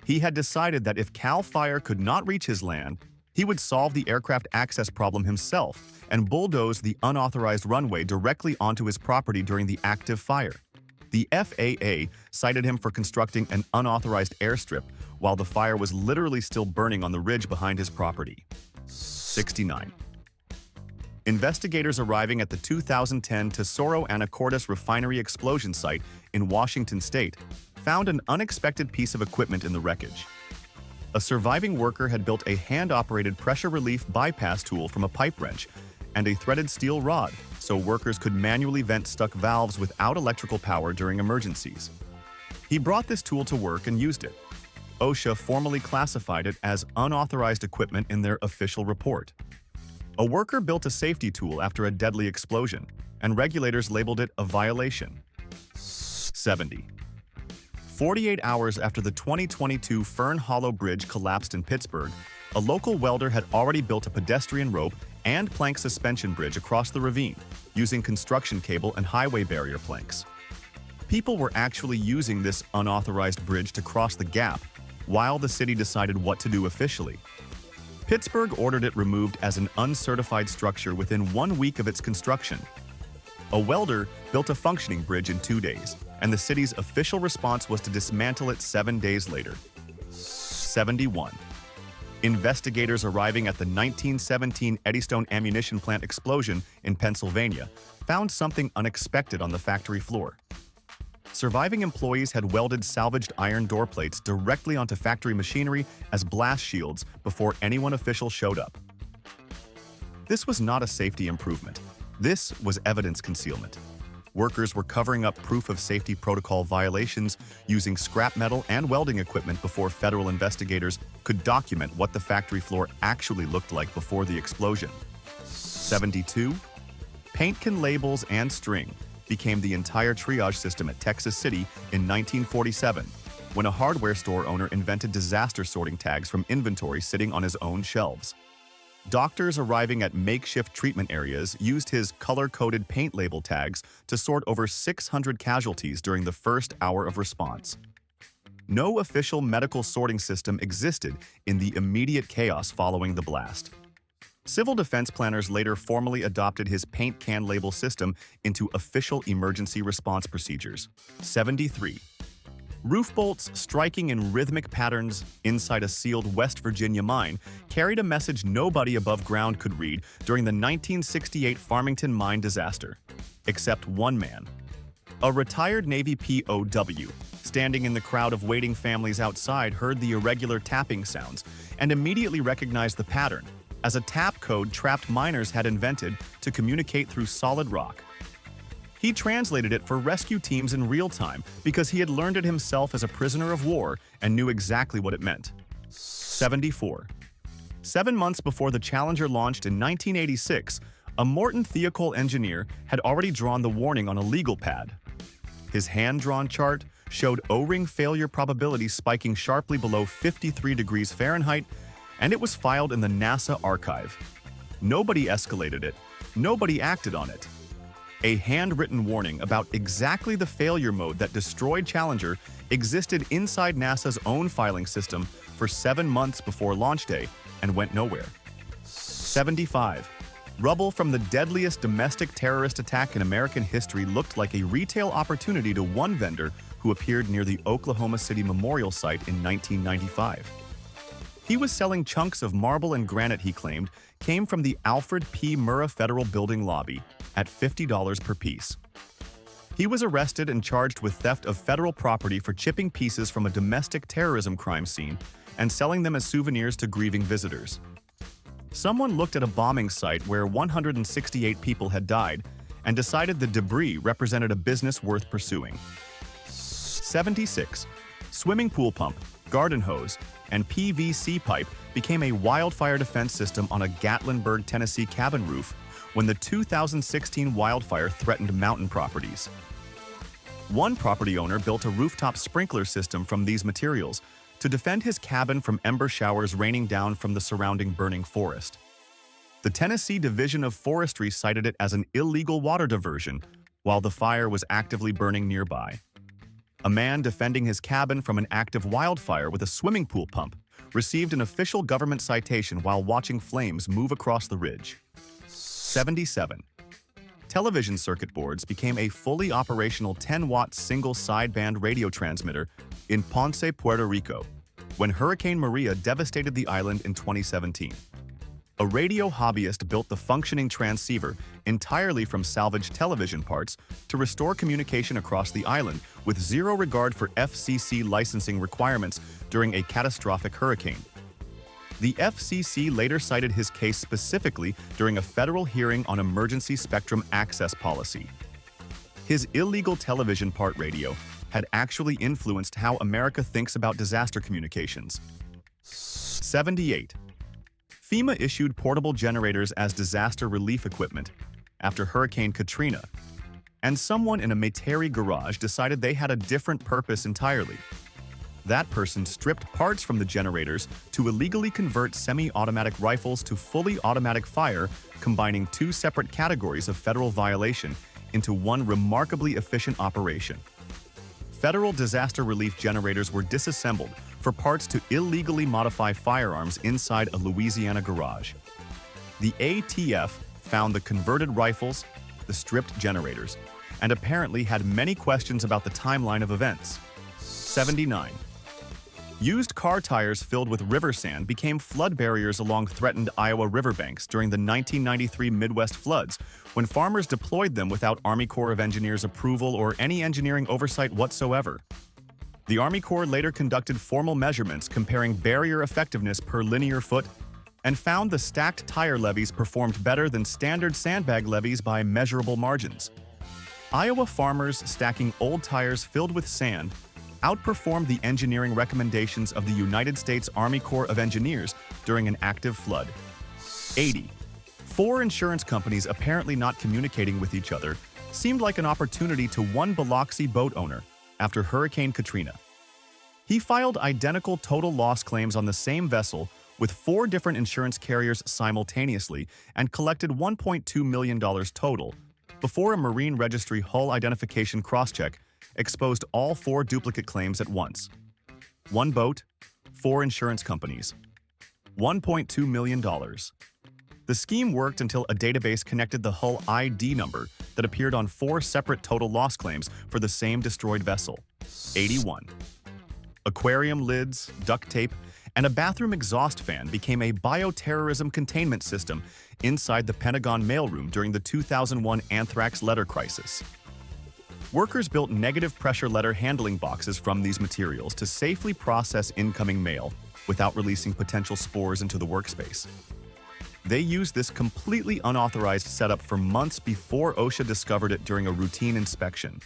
He had decided that if CAL FIRE could not reach his land, he would solve the aircraft access problem himself and bulldoze the unauthorized runway directly onto his property during the active fire. The FAA cited him for constructing an unauthorized airstrip while the fire was literally still burning on the ridge behind his property. 69. Investigators arriving at the 2010 Tesoro Anacortes refinery explosion site in Washington state found an unexpected piece of equipment in the wreckage. A surviving worker had built a hand-operated pressure relief bypass tool from a pipe wrench and a threaded steel rod so workers could manually vent stuck valves without electrical power during emergencies. He brought this tool to work and used it. OSHA formally classified it as unauthorized equipment in their official report. A worker built a safety tool after a deadly explosion, and regulators labeled it a violation. 70. 48 hours after the 2022 Fern Hollow Bridge collapsed in Pittsburgh, a local welder had already built a pedestrian rope and plank suspension bridge across the ravine, using construction cable and highway barrier planks. People were actually using this unauthorized bridge to cross the gap, while the city decided what to do officially. Pittsburgh ordered it removed as an uncertified structure within 1 week of its construction. A welder built a functioning bridge in 2 days, and the city's official response was to dismantle it 7 days later. 71. Investigators arriving at the 1917 Eddystone ammunition plant explosion in Pennsylvania found something unexpected on the factory floor. Surviving employees had welded salvaged iron door plates directly onto factory machinery as blast shields before anyone official showed up. This was not a safety improvement. This was evidence concealment. Workers were covering up proof of safety protocol violations using scrap metal and welding equipment before federal investigators could document what the factory floor actually looked like before the explosion. 72. Paint can labels and string became the entire triage system at Texas City in 1947, when a hardware store owner invented disaster sorting tags from inventory sitting on his own shelves. Doctors arriving at makeshift treatment areas used his color-coded paint label tags to sort over 600 casualties during the first hour of response. No official medical sorting system existed in the immediate chaos following the blast. Civil defense planners later formally adopted his paint can label system into official emergency response procedures. 73. Roof bolts striking in rhythmic patterns inside a sealed West Virginia mine carried a message nobody above ground could read during the 1968 Farmington mine disaster, except one man. A retired Navy POW, standing in the crowd of waiting families outside, heard the irregular tapping sounds and immediately recognized the pattern as a tap code trapped miners had invented to communicate through solid rock. He translated it for rescue teams in real time because he had learned it himself as a prisoner of war and knew exactly what it meant. 74. 7 months before the Challenger launched in 1986, a Morton Thiokol engineer had already drawn the warning on a legal pad. His hand-drawn chart showed O-ring failure probability spiking sharply below 53 degrees Fahrenheit, and it was filed in the NASA archive. Nobody escalated it. Nobody acted on it. A handwritten warning about exactly the failure mode that destroyed Challenger existed inside NASA's own filing system for 7 months before launch day and went nowhere. 75. Rubble from the deadliest domestic terrorist attack in American history looked like a retail opportunity to one vendor who appeared near the Oklahoma City Memorial Site in 1995. He was selling chunks of marble and granite he claimed came from the Alfred P. Murrah Federal Building lobby at $50 per piece. He was arrested and charged with theft of federal property for chipping pieces from a domestic terrorism crime scene and selling them as souvenirs to grieving visitors. Someone looked at a bombing site where 168 people had died and decided the debris represented a business worth pursuing. 76. Swimming pool pump, garden hose, and PVC pipe became a wildfire defense system on a Gatlinburg, Tennessee cabin roof when the 2016 wildfire threatened mountain properties. One property owner built a rooftop sprinkler system from these materials to defend his cabin from ember showers raining down from the surrounding burning forest. The Tennessee Division of Forestry cited it as an illegal water diversion while the fire was actively burning nearby. A man defending his cabin from an active wildfire with a swimming pool pump received an official government citation while watching flames move across the ridge. 77. Television circuit boards became a fully operational 10-watt single sideband radio transmitter in Ponce, Puerto Rico, when Hurricane Maria devastated the island in 2017. A radio hobbyist built the functioning transceiver entirely from salvaged television parts to restore communication across the island with zero regard for FCC licensing requirements during a catastrophic hurricane. The FCC later cited his case specifically during a federal hearing on emergency spectrum access policy. His illegal television part radio had actually influenced how America thinks about disaster communications. 78. FEMA issued portable generators as disaster relief equipment after Hurricane Katrina, and someone in a Metairie garage decided they had a different purpose entirely. That person stripped parts from the generators to illegally convert semi-automatic rifles to fully automatic fire, combining two separate categories of federal violation into one remarkably efficient operation. Federal disaster relief generators were disassembled for parts to illegally modify firearms inside a Louisiana garage. The ATF found the converted rifles, the stripped generators, and apparently had many questions about the timeline of events. 79. Used car tires filled with river sand became flood barriers along threatened Iowa riverbanks during the 1993 Midwest floods, when farmers deployed them without Army Corps of Engineers approval or any engineering oversight whatsoever. The Army Corps later conducted formal measurements comparing barrier effectiveness per linear foot and found the stacked tire levees performed better than standard sandbag levees by measurable margins. Iowa farmers stacking old tires filled with sand outperformed the engineering recommendations of the United States Army Corps of Engineers during an active flood. 80. 4 insurance companies apparently not communicating with each other seemed like an opportunity to one Biloxi boat owner after Hurricane Katrina. He filed identical total loss claims on the same vessel with 4 different insurance carriers simultaneously and collected $1.2 million total before a Marine Registry hull identification crosscheck exposed all 4 duplicate claims at once. 1 boat, 4 insurance companies. $1.2 million. The scheme worked until a database connected the hull ID number that appeared on 4 separate total loss claims for the same destroyed vessel. 81. Aquarium lids, duct tape, and a bathroom exhaust fan became a bioterrorism containment system inside the Pentagon mailroom during the 2001 anthrax letter crisis. Workers built negative pressure letter handling boxes from these materials to safely process incoming mail without releasing potential spores into the workspace. They used this completely unauthorized setup for months before OSHA discovered it during a routine inspection.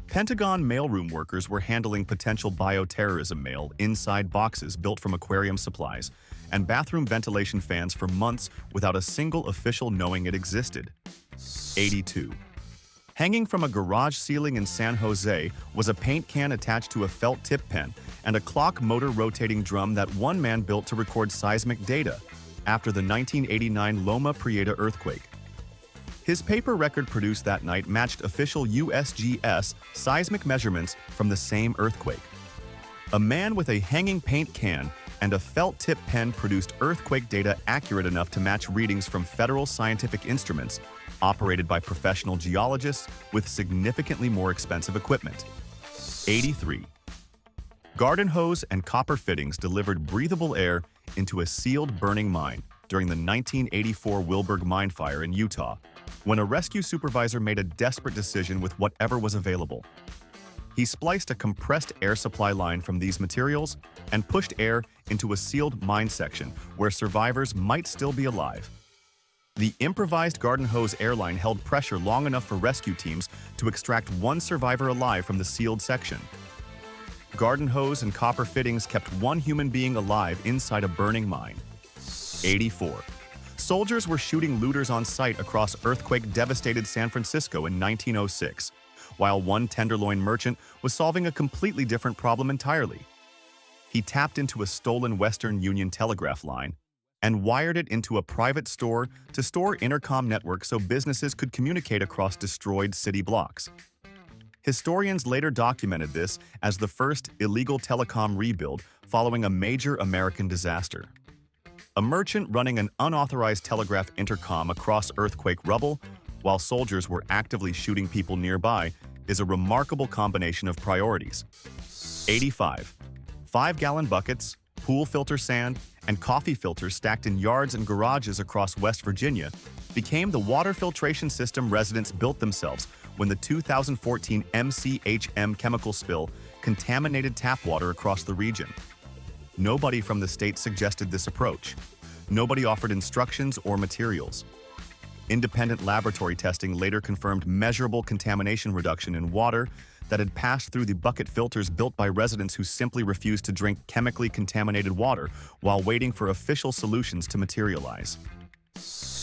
Pentagon mailroom workers were handling potential bioterrorism mail inside boxes built from aquarium supplies and bathroom ventilation fans for months without a single official knowing it existed. 82. Hanging from a garage ceiling in San Jose was a paint can attached to a felt tip pen and a clock motor rotating drum that one man built to record seismic data after the 1989 Loma Prieta earthquake. His paper record produced that night matched official USGS seismic measurements from the same earthquake. A man with a hanging paint can and a felt tip pen produced earthquake data accurate enough to match readings from federal scientific instruments operated by professional geologists with significantly more expensive equipment. 83. Garden hose and copper fittings delivered breathable air into a sealed burning mine during the 1984 Wilburg mine fire in Utah, when a rescue supervisor made a desperate decision with whatever was available. He spliced a compressed air supply line from these materials and pushed air into a sealed mine section where survivors might still be alive. The improvised garden hose airline held pressure long enough for rescue teams to extract one survivor alive from the sealed section. Garden hose and copper fittings kept one human being alive inside a burning mine. 84. Soldiers were shooting looters on sight across earthquake-devastated San Francisco in 1906, while one Tenderloin merchant was solving a completely different problem entirely. He tapped into a stolen Western Union telegraph line and wired it into a private store to store intercom networks so businesses could communicate across destroyed city blocks. Historians later documented this as the first illegal telecom rebuild following a major American disaster. A merchant running an unauthorized telegraph intercom across earthquake rubble while soldiers were actively shooting people nearby is a remarkable combination of priorities. 85. 5-gallon buckets, pool filter sand, and coffee filters stacked in yards and garages across West Virginia became the water filtration system residents built themselves when the 2014 MCHM chemical spill contaminated tap water across the region. Nobody from the state suggested this approach. Nobody offered instructions or materials. Independent laboratory testing later confirmed measurable contamination reduction in water that had passed through the bucket filters built by residents who simply refused to drink chemically contaminated water while waiting for official solutions to materialize.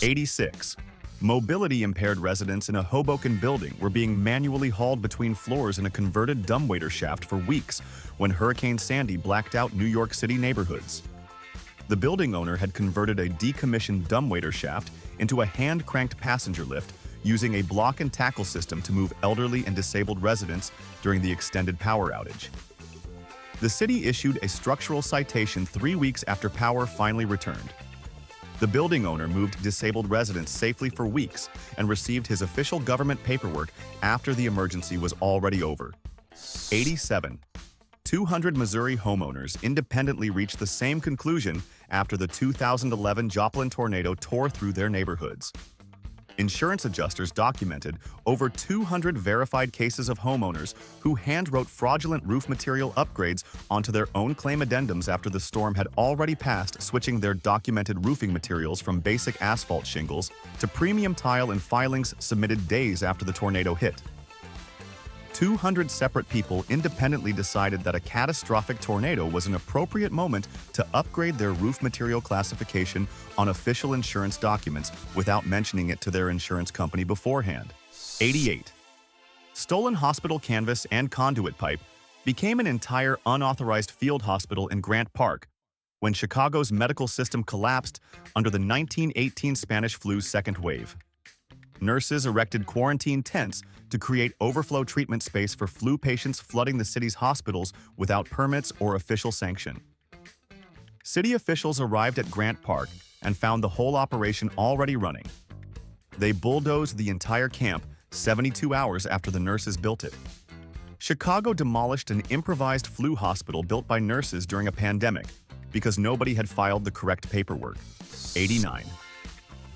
86. Mobility-impaired residents in a Hoboken building were being manually hauled between floors in a converted dumbwaiter shaft for weeks when Hurricane Sandy blacked out New York City neighborhoods. The building owner had converted a decommissioned dumbwaiter shaft into a hand-cranked passenger lift using a block and tackle system to move elderly and disabled residents during the extended power outage. The city issued a structural citation 3 weeks after power finally returned. The building owner moved disabled residents safely for weeks and received his official government paperwork after the emergency was already over. 87. 200 Missouri homeowners independently reached the same conclusion after the 2011 Joplin tornado tore through their neighborhoods. Insurance adjusters documented over 200 verified cases of homeowners who hand-wrote fraudulent roof material upgrades onto their own claim addendums after the storm had already passed, switching their documented roofing materials from basic asphalt shingles to premium tile in filings submitted days after the tornado hit. 200 separate people independently decided that a catastrophic tornado was an appropriate moment to upgrade their roof material classification on official insurance documents without mentioning it to their insurance company beforehand. 88. Stolen hospital canvas and conduit pipe became an entire unauthorized field hospital in Grant Park when Chicago's medical system collapsed under the 1918 Spanish flu's second wave. Nurses erected quarantine tents to create overflow treatment space for flu patients flooding the city's hospitals without permits or official sanction. City officials arrived at Grant Park and found the whole operation already running. They bulldozed the entire camp 72 hours after the nurses built it. Chicago demolished an improvised flu hospital built by nurses during a pandemic because nobody had filed the correct paperwork. 89.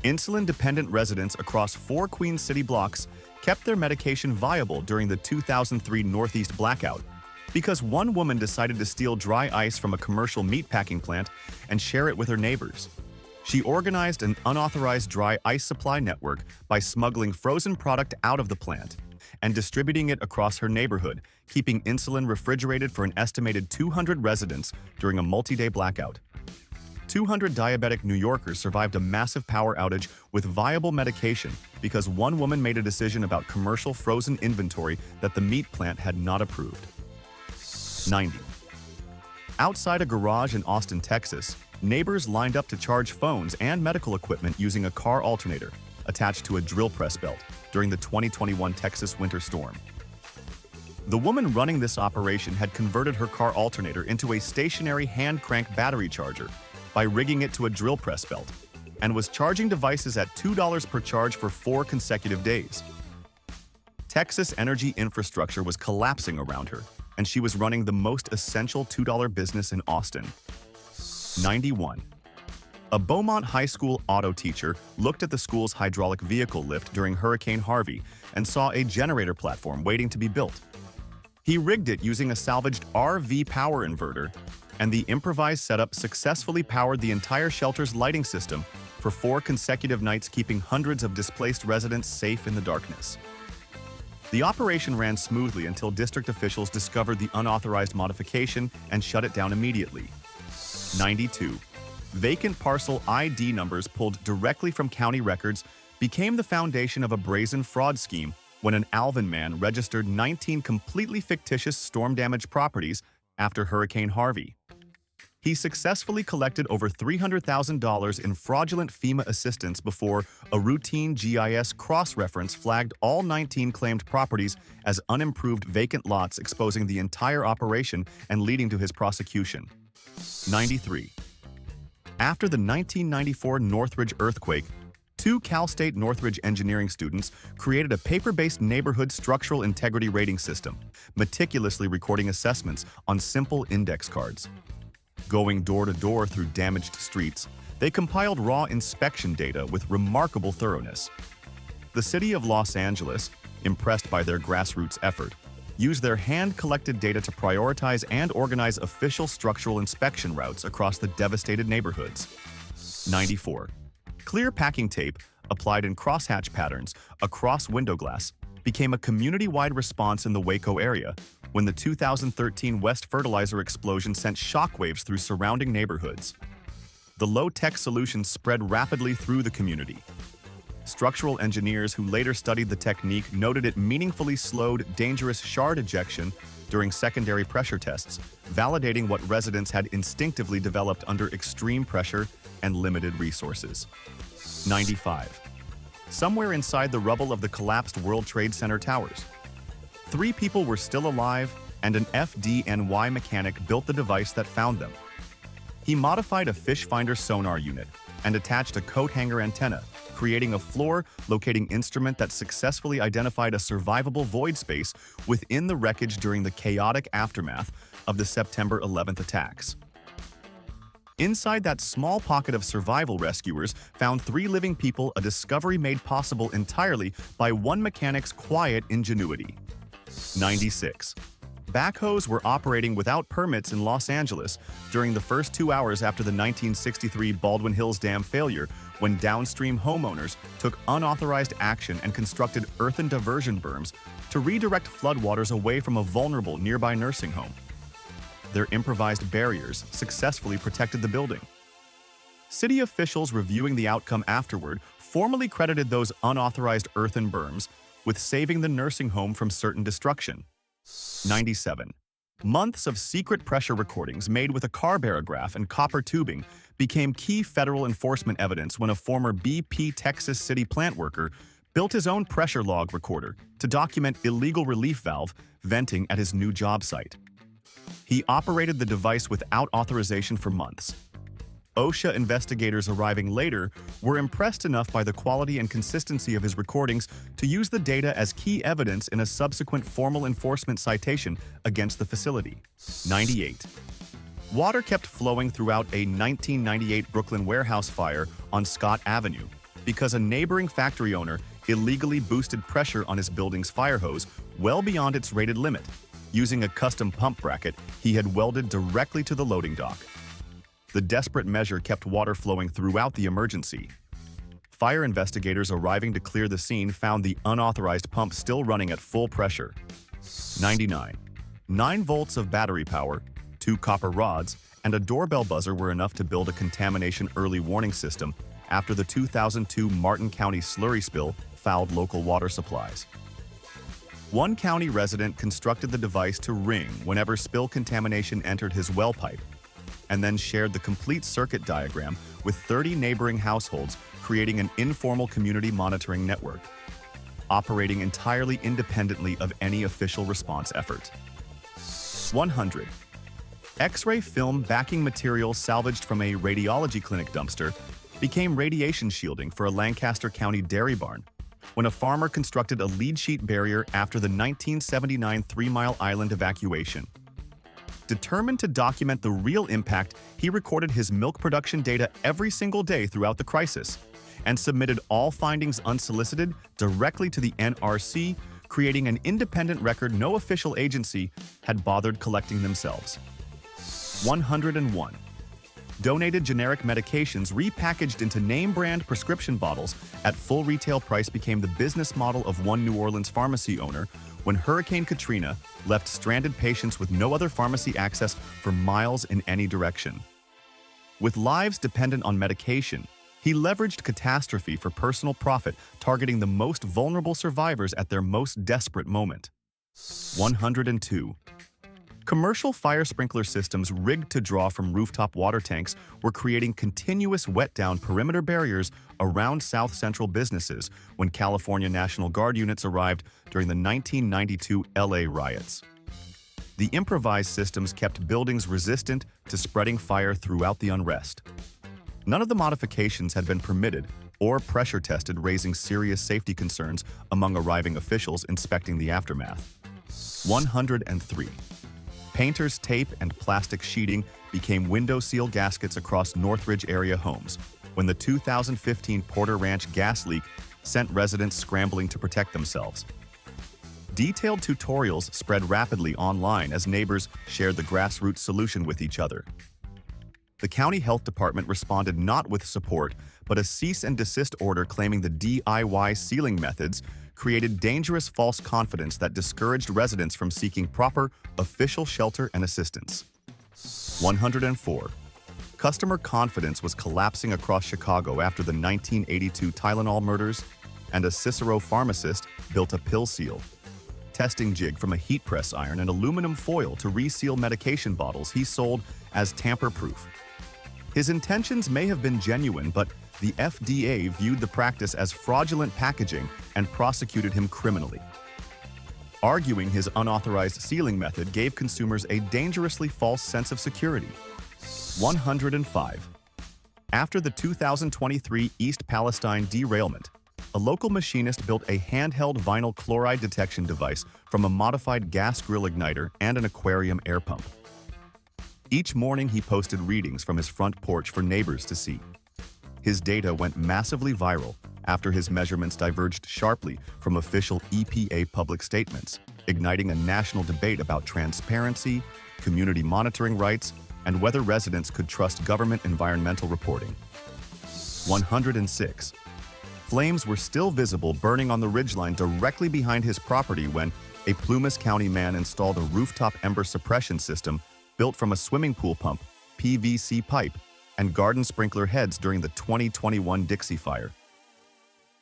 Insulin-dependent residents across 4 Queens City blocks kept their medication viable during the 2003 Northeast blackout because one woman decided to steal dry ice from a commercial meatpacking plant and share it with her neighbors. She organized an unauthorized dry ice supply network by smuggling frozen product out of the plant and distributing it across her neighborhood, keeping insulin refrigerated for an estimated 200 residents during a multi-day blackout. 200 diabetic New Yorkers survived a massive power outage with viable medication because one woman made a decision about commercial frozen inventory that the meat plant had not approved. 90. Outside a garage in Austin, Texas, neighbors lined up to charge phones and medical equipment using a car alternator attached to a drill press belt during the 2021 Texas winter storm. The woman running this operation had converted her car alternator into a stationary hand-crank battery charger by rigging it to a drill press belt and was charging devices at $2 per charge for 4 consecutive days. Texas energy infrastructure was collapsing around her, and she was running the most essential $2 business in Austin. 91. A Beaumont High School auto teacher looked at the school's hydraulic vehicle lift during Hurricane Harvey and saw a generator platform waiting to be built. He rigged it using a salvaged RV power inverter, and the improvised setup successfully powered the entire shelter's lighting system for 4 consecutive nights, keeping hundreds of displaced residents safe in the darkness. The operation ran smoothly until district officials discovered the unauthorized modification and shut it down immediately. 92. Vacant parcel ID numbers pulled directly from county records became the foundation of a brazen fraud scheme when an Alvin man registered 19 completely fictitious storm-damaged properties after Hurricane Harvey. He successfully collected over $300,000 in fraudulent FEMA assistance before a routine GIS cross-reference flagged all 19 claimed properties as unimproved vacant lots, exposing the entire operation and leading to his prosecution. 93. After the 1994 Northridge earthquake, 2 Cal State Northridge engineering students created a paper-based neighborhood structural integrity rating system, meticulously recording assessments on simple index cards. Going door-to-door through damaged streets, they compiled raw inspection data with remarkable thoroughness. The city of Los Angeles, impressed by their grassroots effort, used their hand-collected data to prioritize and organize official structural inspection routes across the devastated neighborhoods. 94. Clear packing tape, applied in crosshatch patterns across window glass, became a community-wide response in the Waco area when the 2013 West Fertilizer explosion sent shockwaves through surrounding neighborhoods. The low-tech solution spread rapidly through the community. Structural engineers who later studied the technique noted it meaningfully slowed dangerous shard ejection during secondary pressure tests, validating what residents had instinctively developed under extreme pressure and limited resources. 95. Somewhere inside the rubble of the collapsed World Trade Center towers, 3 people were still alive, and an FDNY mechanic built the device that found them. He modified a fish finder sonar unit and attached a coat hanger antenna, creating a floor-locating instrument that successfully identified a survivable void space within the wreckage during the chaotic aftermath of the September 11th attacks. Inside that small pocket of survival, rescuers found 3 living people, a discovery made possible entirely by one mechanic's quiet ingenuity. 96. Backhoes were operating without permits in Los Angeles during the first 2 hours after the 1963 Baldwin Hills Dam failure, when downstream homeowners took unauthorized action and constructed earthen diversion berms to redirect floodwaters away from a vulnerable nearby nursing home. Their improvised barriers successfully protected the building. City officials reviewing the outcome afterward formally credited those unauthorized earthen berms with saving the nursing home from certain destruction. 97. Months of secret pressure recordings made with a car barograph and copper tubing became key federal enforcement evidence when a former BP Texas City plant worker built his own pressure log recorder to document illegal relief valve venting at his new job site. He operated the device without authorization for months. OSHA investigators arriving later were impressed enough by the quality and consistency of his recordings to use the data as key evidence in a subsequent formal enforcement citation against the facility. 98. Water kept flowing throughout a 1998 Brooklyn warehouse fire on Scott Avenue because a neighboring factory owner illegally boosted pressure on his building's fire hose well beyond its rated limit. Using a custom pump bracket he had welded directly to the loading dock. The desperate measure kept water flowing throughout the emergency. Fire investigators arriving to clear the scene found the unauthorized pump still running at full pressure. 99. 9 volts of battery power, 2 copper rods, and a doorbell buzzer were enough to build a contamination early warning system after the 2002 Martin County slurry spill fouled local water supplies. One county resident constructed the device to ring whenever spill contamination entered his well pipe, and then shared the complete circuit diagram with 30 neighboring households, creating an informal community monitoring network, operating entirely independently of any official response effort. 100. X-ray film backing material salvaged from a radiology clinic dumpster became radiation shielding for a Lancaster County dairy barn when a farmer constructed a lead sheet barrier after the 1979 Three Mile Island evacuation. Determined to document the real impact, he recorded his milk production data every single day throughout the crisis and submitted all findings unsolicited directly to the NRC, creating an independent record no official agency had bothered collecting themselves. 101. Donated generic medications repackaged into name-brand prescription bottles at full retail price became the business model of one New Orleans pharmacy owner when Hurricane Katrina left stranded patients with no other pharmacy access for miles in any direction. With lives dependent on medication, he leveraged catastrophe for personal profit, targeting the most vulnerable survivors at their most desperate moment. 102. Commercial fire sprinkler systems rigged to draw from rooftop water tanks were creating continuous wet-down perimeter barriers around South Central businesses when California National Guard units arrived during the 1992 LA riots. The improvised systems kept buildings resistant to spreading fire throughout the unrest. None of the modifications had been permitted or pressure tested, raising serious safety concerns among arriving officials inspecting the aftermath. 103. Painter's tape and plastic sheeting became window seal gaskets across Northridge area homes when the 2015 Porter Ranch gas leak sent residents scrambling to protect themselves. Detailed tutorials spread rapidly online as neighbors shared the grassroots solution with each other. The county health department responded not with support, but a cease and desist order claiming the DIY sealing methods created dangerous false confidence that discouraged residents from seeking proper, official shelter and assistance. 104. Customer confidence was collapsing across Chicago after the 1982 Tylenol murders, and a Cicero pharmacist built a pill seal testing jig from a heat press iron and aluminum foil to reseal medication bottles he sold as tamper-proof. His intentions may have been genuine, but the FDA viewed the practice as fraudulent packaging and prosecuted him criminally. Arguing his unauthorized sealing method gave consumers a dangerously false sense of security. 105. After the 2023 East Palestine derailment, a local machinist built a handheld vinyl chloride detection device from a modified gas grill igniter and an aquarium air pump. Each morning he posted readings from his front porch for neighbors to see. His data went massively viral after his measurements diverged sharply from official EPA public statements, igniting a national debate about transparency, community monitoring rights, and whether residents could trust government environmental reporting. 106. Flames were still visible burning on the ridgeline directly behind his property when a Plumas County man installed a rooftop ember suppression system built from a swimming pool pump, PVC pipe, and garden sprinkler heads during the 2021 Dixie Fire.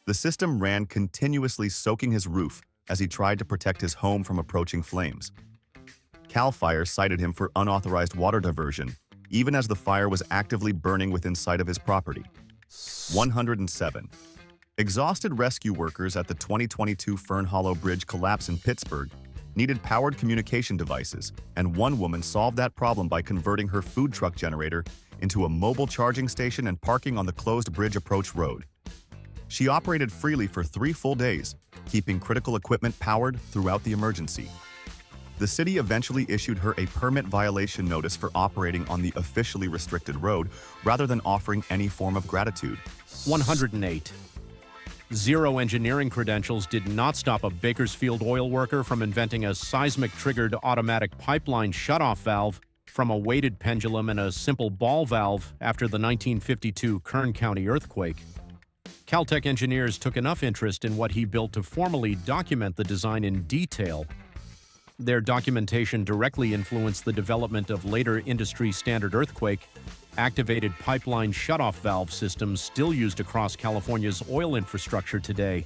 The system ran continuously, soaking his roof as he tried to protect his home from approaching flames. CAL FIRE cited him for unauthorized water diversion, even as the fire was actively burning within sight of his property. 107. Exhausted rescue workers at the 2022 Fern Hollow Bridge collapse in Pittsburgh needed powered communication devices, and one woman solved that problem by converting her food truck generator into a mobile charging station and parking on the closed bridge approach road. She operated freely for 3 full days, keeping critical equipment powered throughout the emergency. The city eventually issued her a permit violation notice for operating on the officially restricted road rather than offering any form of gratitude. 108. Zero engineering credentials did not stop a Bakersfield oil worker from inventing a seismic-triggered automatic pipeline shutoff valve from a weighted pendulum and a simple ball valve after the 1952 Kern County earthquake. Caltech engineers took enough interest in what he built to formally document the design in detail. Their documentation directly influenced the development of later industry-standard earthquake-activated pipeline shutoff valve systems still used across California's oil infrastructure today.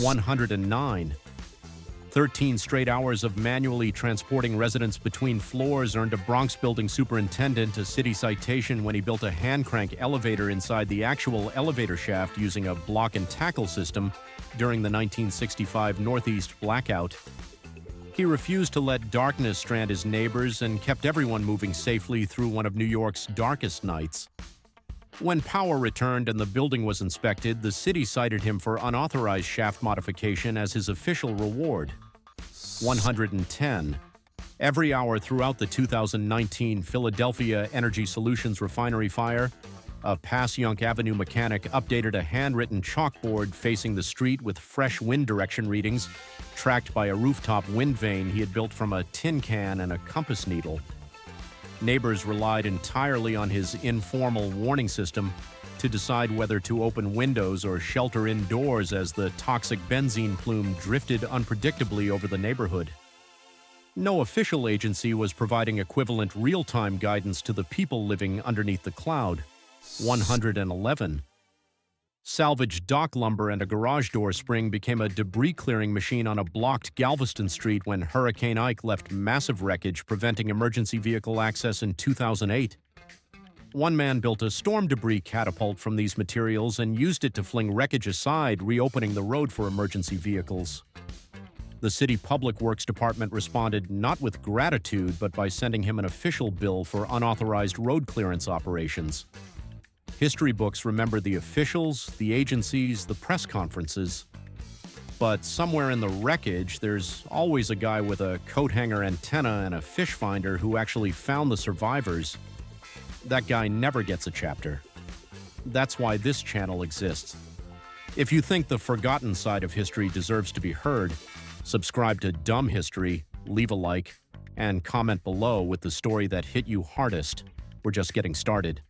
109. 13 straight hours of manually transporting residents between floors earned a Bronx building superintendent a city citation when he built a hand crank elevator inside the actual elevator shaft using a block and tackle system during the 1965 Northeast blackout. He refused to let darkness strand his neighbors and kept everyone moving safely through one of New York's darkest nights. When power returned and the building was inspected, the city cited him for unauthorized shaft modification as his official reward. 110. Every hour throughout the 2019 Philadelphia Energy Solutions refinery fire, a Passyunk Avenue mechanic updated a handwritten chalkboard facing the street with fresh wind direction readings, tracked by a rooftop wind vane he had built from a tin can and a compass needle. Neighbors relied entirely on his informal warning system to decide whether to open windows or shelter indoors as the toxic benzene plume drifted unpredictably over the neighborhood. No official agency was providing equivalent real-time guidance to the people living underneath the cloud. 111. Salvaged dock lumber and a garage door spring became a debris-clearing machine on a blocked Galveston Street when Hurricane Ike left massive wreckage, preventing emergency vehicle access in 2008. One man built a storm debris catapult from these materials and used it to fling wreckage aside, reopening the road for emergency vehicles. The City Public Works Department responded not with gratitude, but by sending him an official bill for unauthorized road clearance operations. History books remember the officials, the agencies, the press conferences. But somewhere in the wreckage, there's always a guy with a coat hanger antenna and a fish finder who actually found the survivors. That guy never gets a chapter. That's why this channel exists. If you think the forgotten side of history deserves to be heard, subscribe to Dumb History, leave a like, and comment below with the story that hit you hardest. We're just getting started.